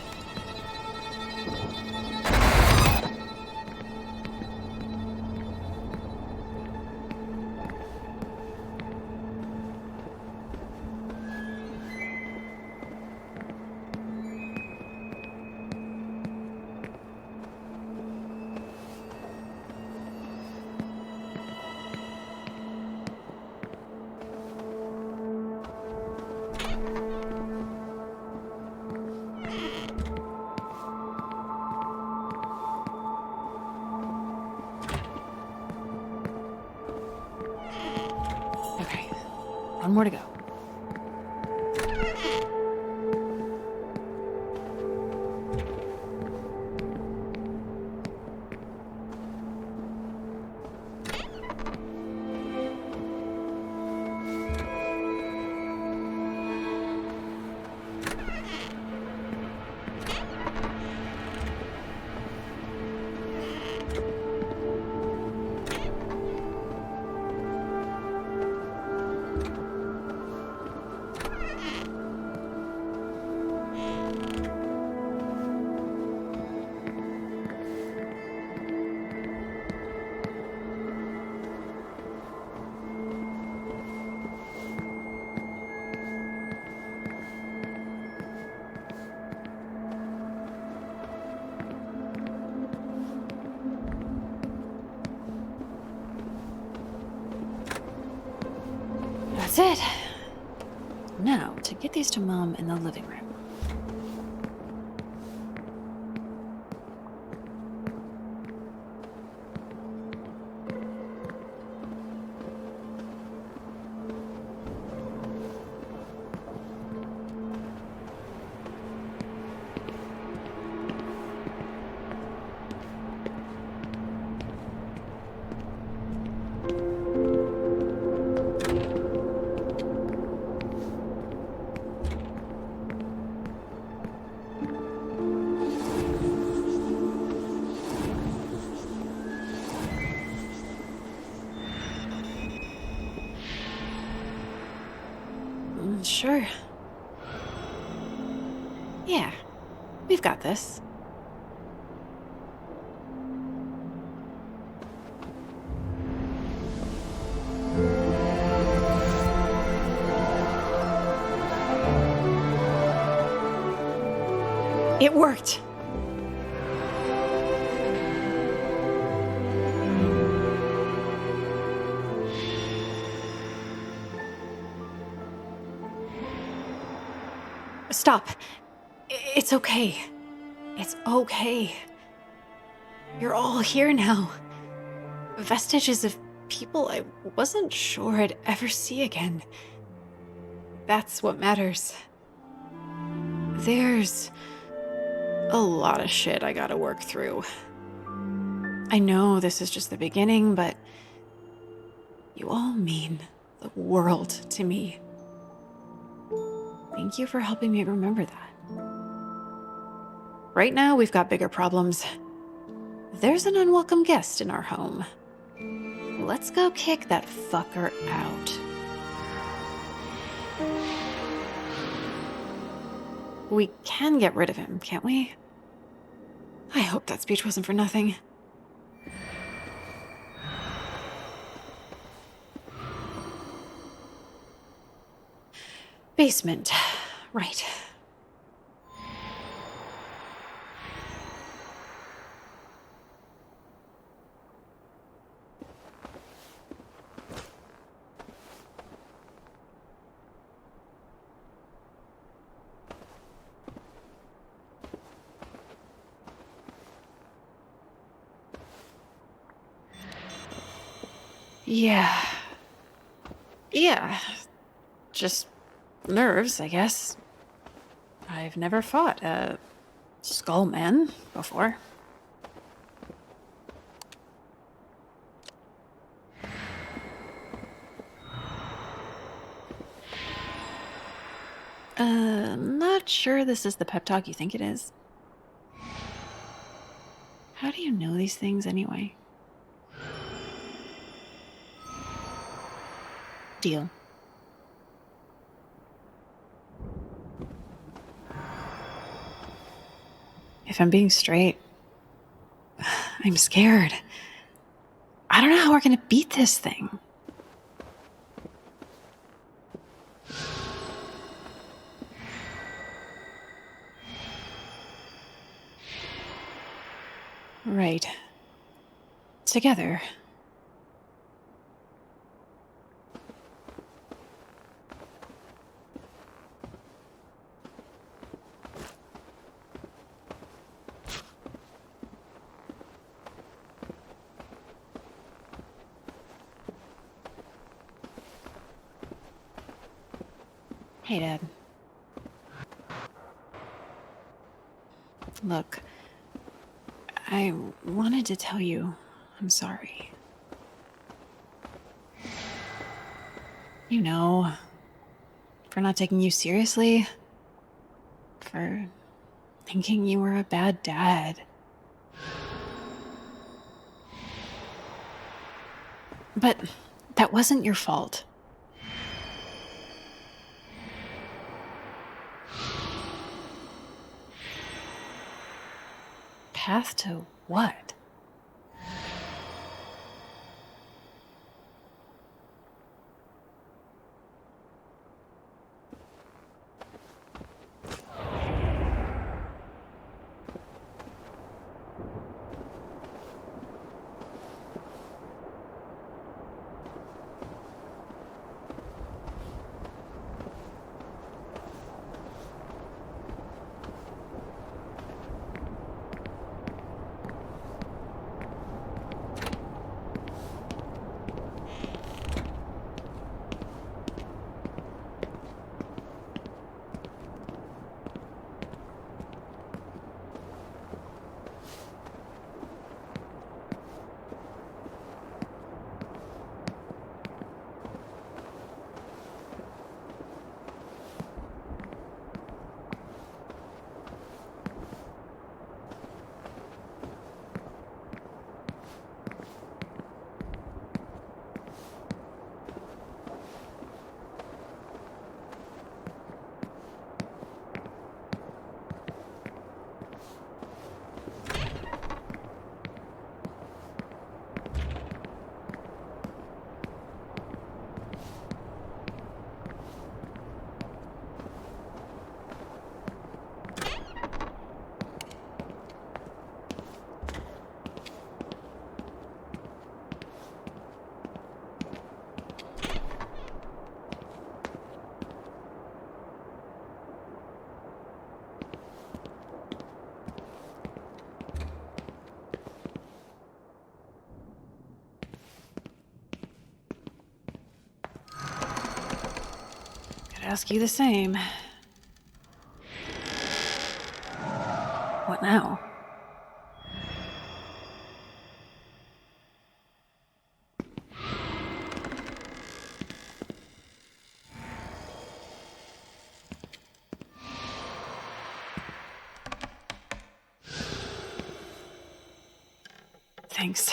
Okay, 1 more to go. That's it. Now, to get these to Mom in the living room. Sure. Yeah, we've got this. It worked. Stop. It's okay. It's okay. You're all here now. Vestiges of people I wasn't sure I'd ever see again. That's what matters. There's a lot of shit I gotta work through. I know this is just the beginning, but you all mean the world to me. Thank you for helping me remember that. Right now, we've got bigger problems. There's an unwelcome guest in our home. Let's go kick that fucker out. We can get rid of him, can't we? I hope that speech wasn't for nothing. Basement. Right. Yeah. Yeah. Just nerves, I guess. I've never fought a skull man before. Not sure this is the pep talk you think it is. How do you know these things anyway? Deal. If I'm being straight, I'm scared. I don't know how we're gonna beat this thing. Right. Together. Hey, Dad. Look, I wanted to tell you I'm sorry. You know, for not taking you seriously, for thinking you were a bad dad. But that wasn't your fault. Path to what? Ask you the same. What now? Thanks.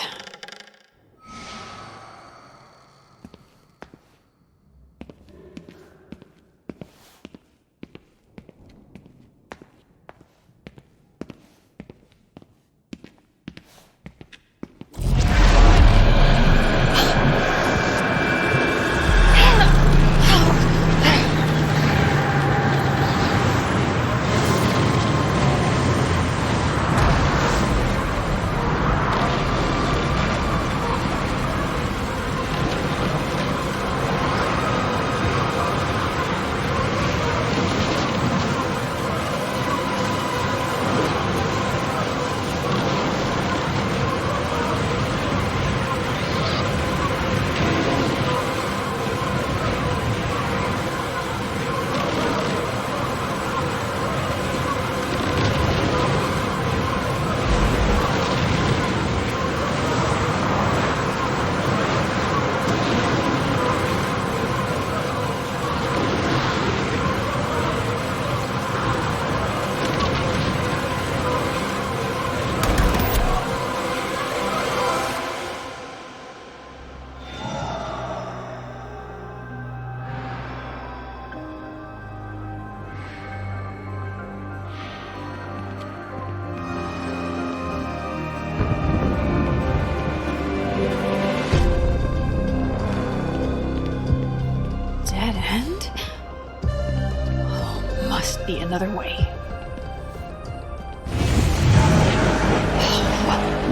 another way.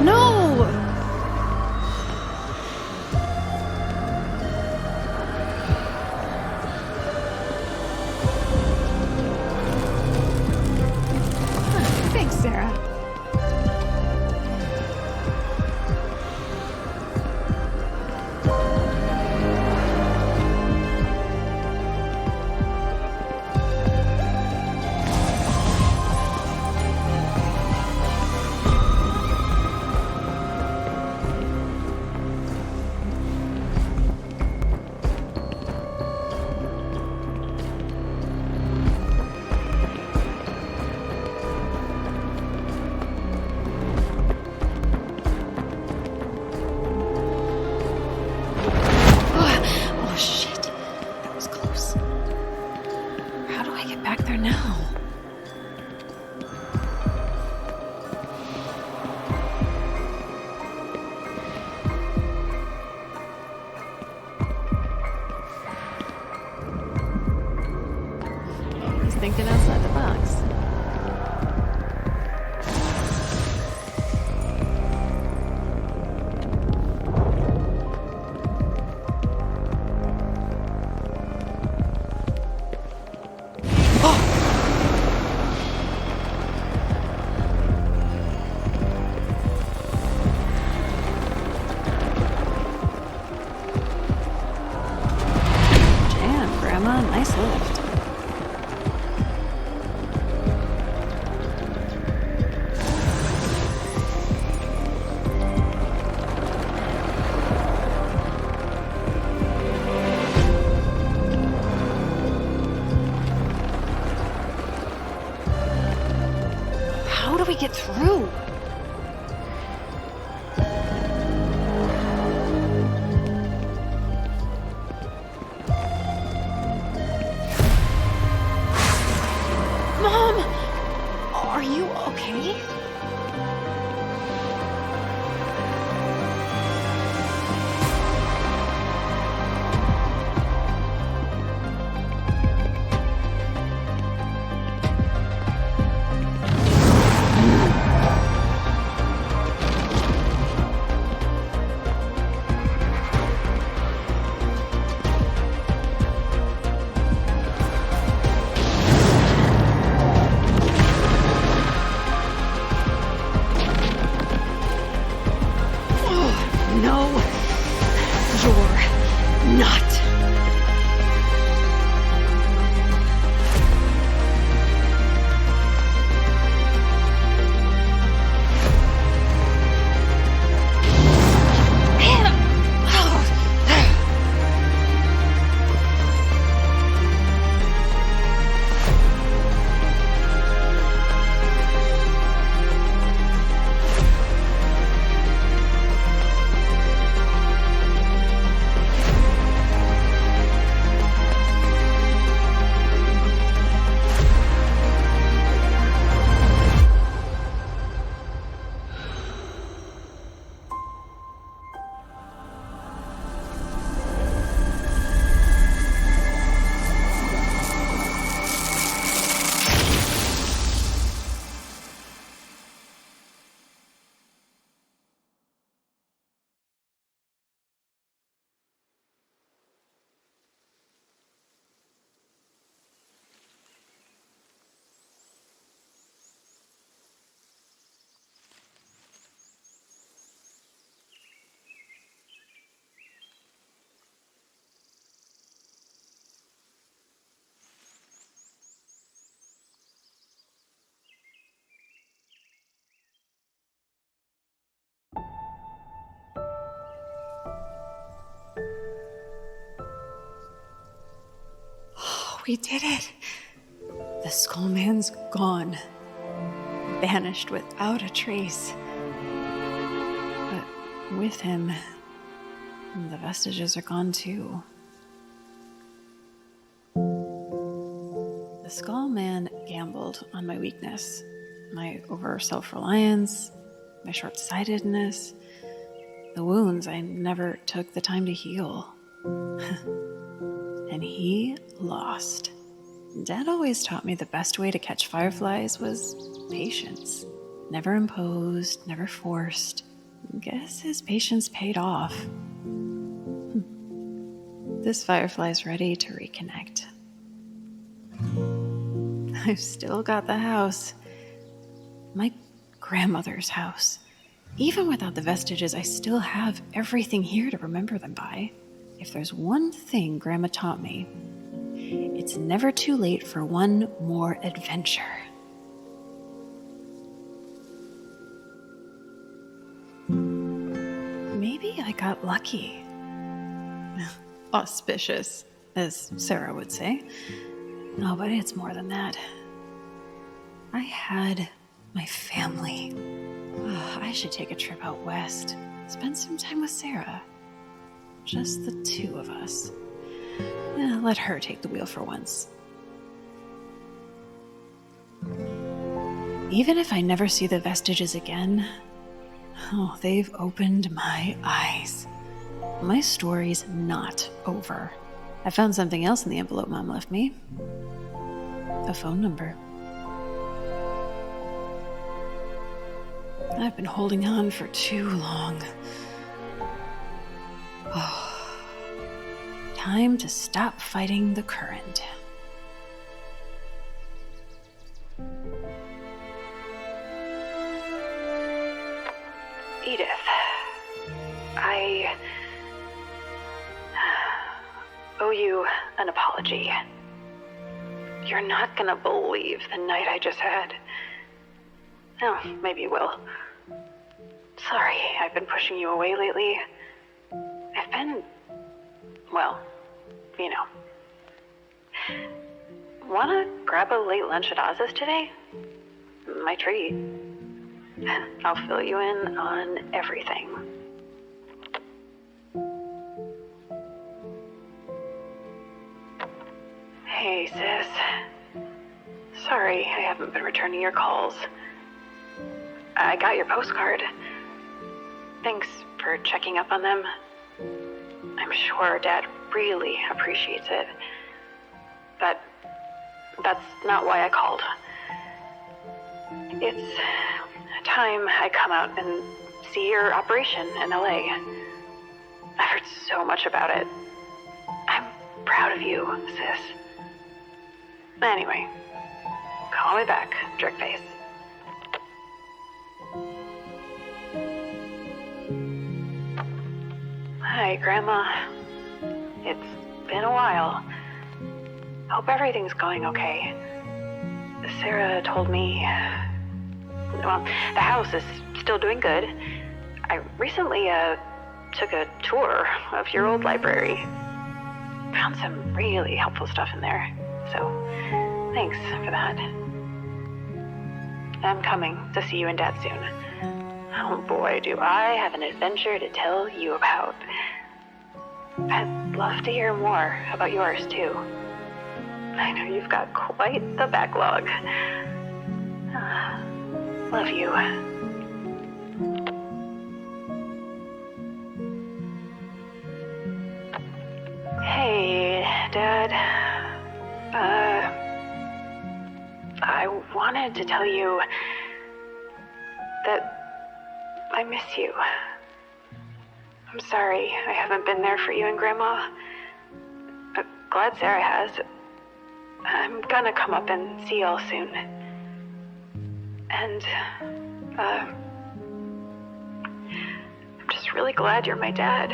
No! Thanks, Sarah. Thinking outside the box. Damn, Grandma, nice lift. How do we get through? Mom! Are you okay? No, you're not. We did it. The Skull Man's gone. Vanished without a trace. But with him, the vestiges are gone too. The Skull Man gambled on my weakness, my over self-reliance, my short-sightedness, the wounds I never took the time to heal. And he lost. Dad always taught me the best way to catch fireflies was patience. Never imposed, never forced. Guess his patience paid off. This firefly's ready to reconnect. I've still got the house. My grandmother's house. Even without the vestiges, I still have everything here to remember them by. If there's one thing Grandma taught me, it's never too late for one more adventure. Maybe I got lucky. Auspicious, as Sarah would say. No, but it's more than that. I had my family. I should take a trip out west. Spend some time with Sarah. Just the two of us. Let her take the wheel for once. Even if I never see the vestiges again, they've opened my eyes. My story's not over. I found something else in the envelope Mom left me. A phone number. I've been holding on for too long. Time to stop fighting the current. Edith, I owe you an apology. You're not gonna believe the night I just had. Oh, maybe you will. Sorry, I've been pushing you away lately. I've been, well, you know. Wanna grab a late lunch at Oz's today? My treat. I'll fill you in on everything. Hey, sis. Sorry, I haven't been returning your calls. I got your postcard. Thanks for checking up on them. I'm sure Dad really appreciates it. But that's not why I called. It's time I come out and see your operation in LA. I've heard so much about it. I'm proud of you, sis. Anyway, call me back, jerkface. Hi, Grandma. It's been a while. Hope everything's going okay. Sarah told me... Well, the house is still doing good. I recently took a tour of your old library. Found some really helpful stuff in there. So, thanks for that. I'm coming to see you and Dad soon. Oh boy, do I have an adventure to tell you about. I'd love to hear more about yours, too. I know you've got quite the backlog. Love you. Hey, Dad. I wanted to tell you that I miss you. I'm sorry I haven't been there for you and Grandma. Glad Sarah has. I'm gonna come up and see y'all soon. And, I'm just really glad you're my dad.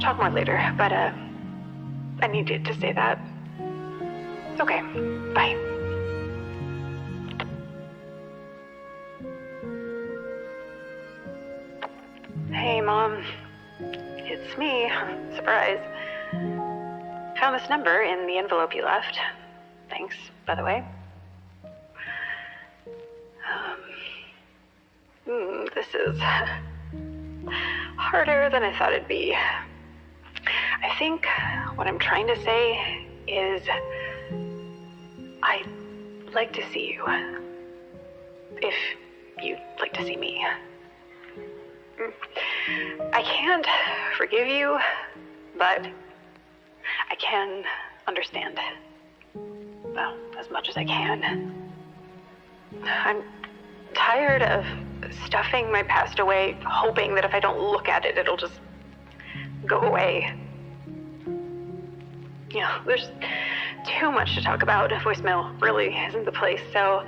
Talk more later, but, I needed to say that. Okay, bye. Hey, Mom. It's me. Surprise. Found this number in the envelope you left. Thanks, by the way. This is harder than I thought it'd be. I think what I'm trying to say is I'd like to see you. If you'd like to see me. I can't forgive you, but I can understand. Well, as much as I can. I'm tired of stuffing my past away, hoping that if I don't look at it, it'll just go away. Yeah, there's too much to talk about. Voicemail really isn't the place, so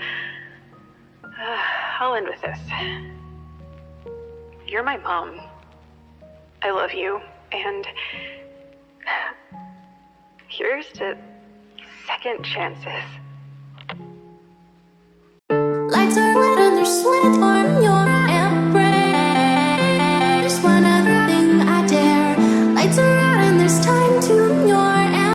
I'll end with this. You're my mom. I love you, and here's to second chances. Lights are red and they're slit on your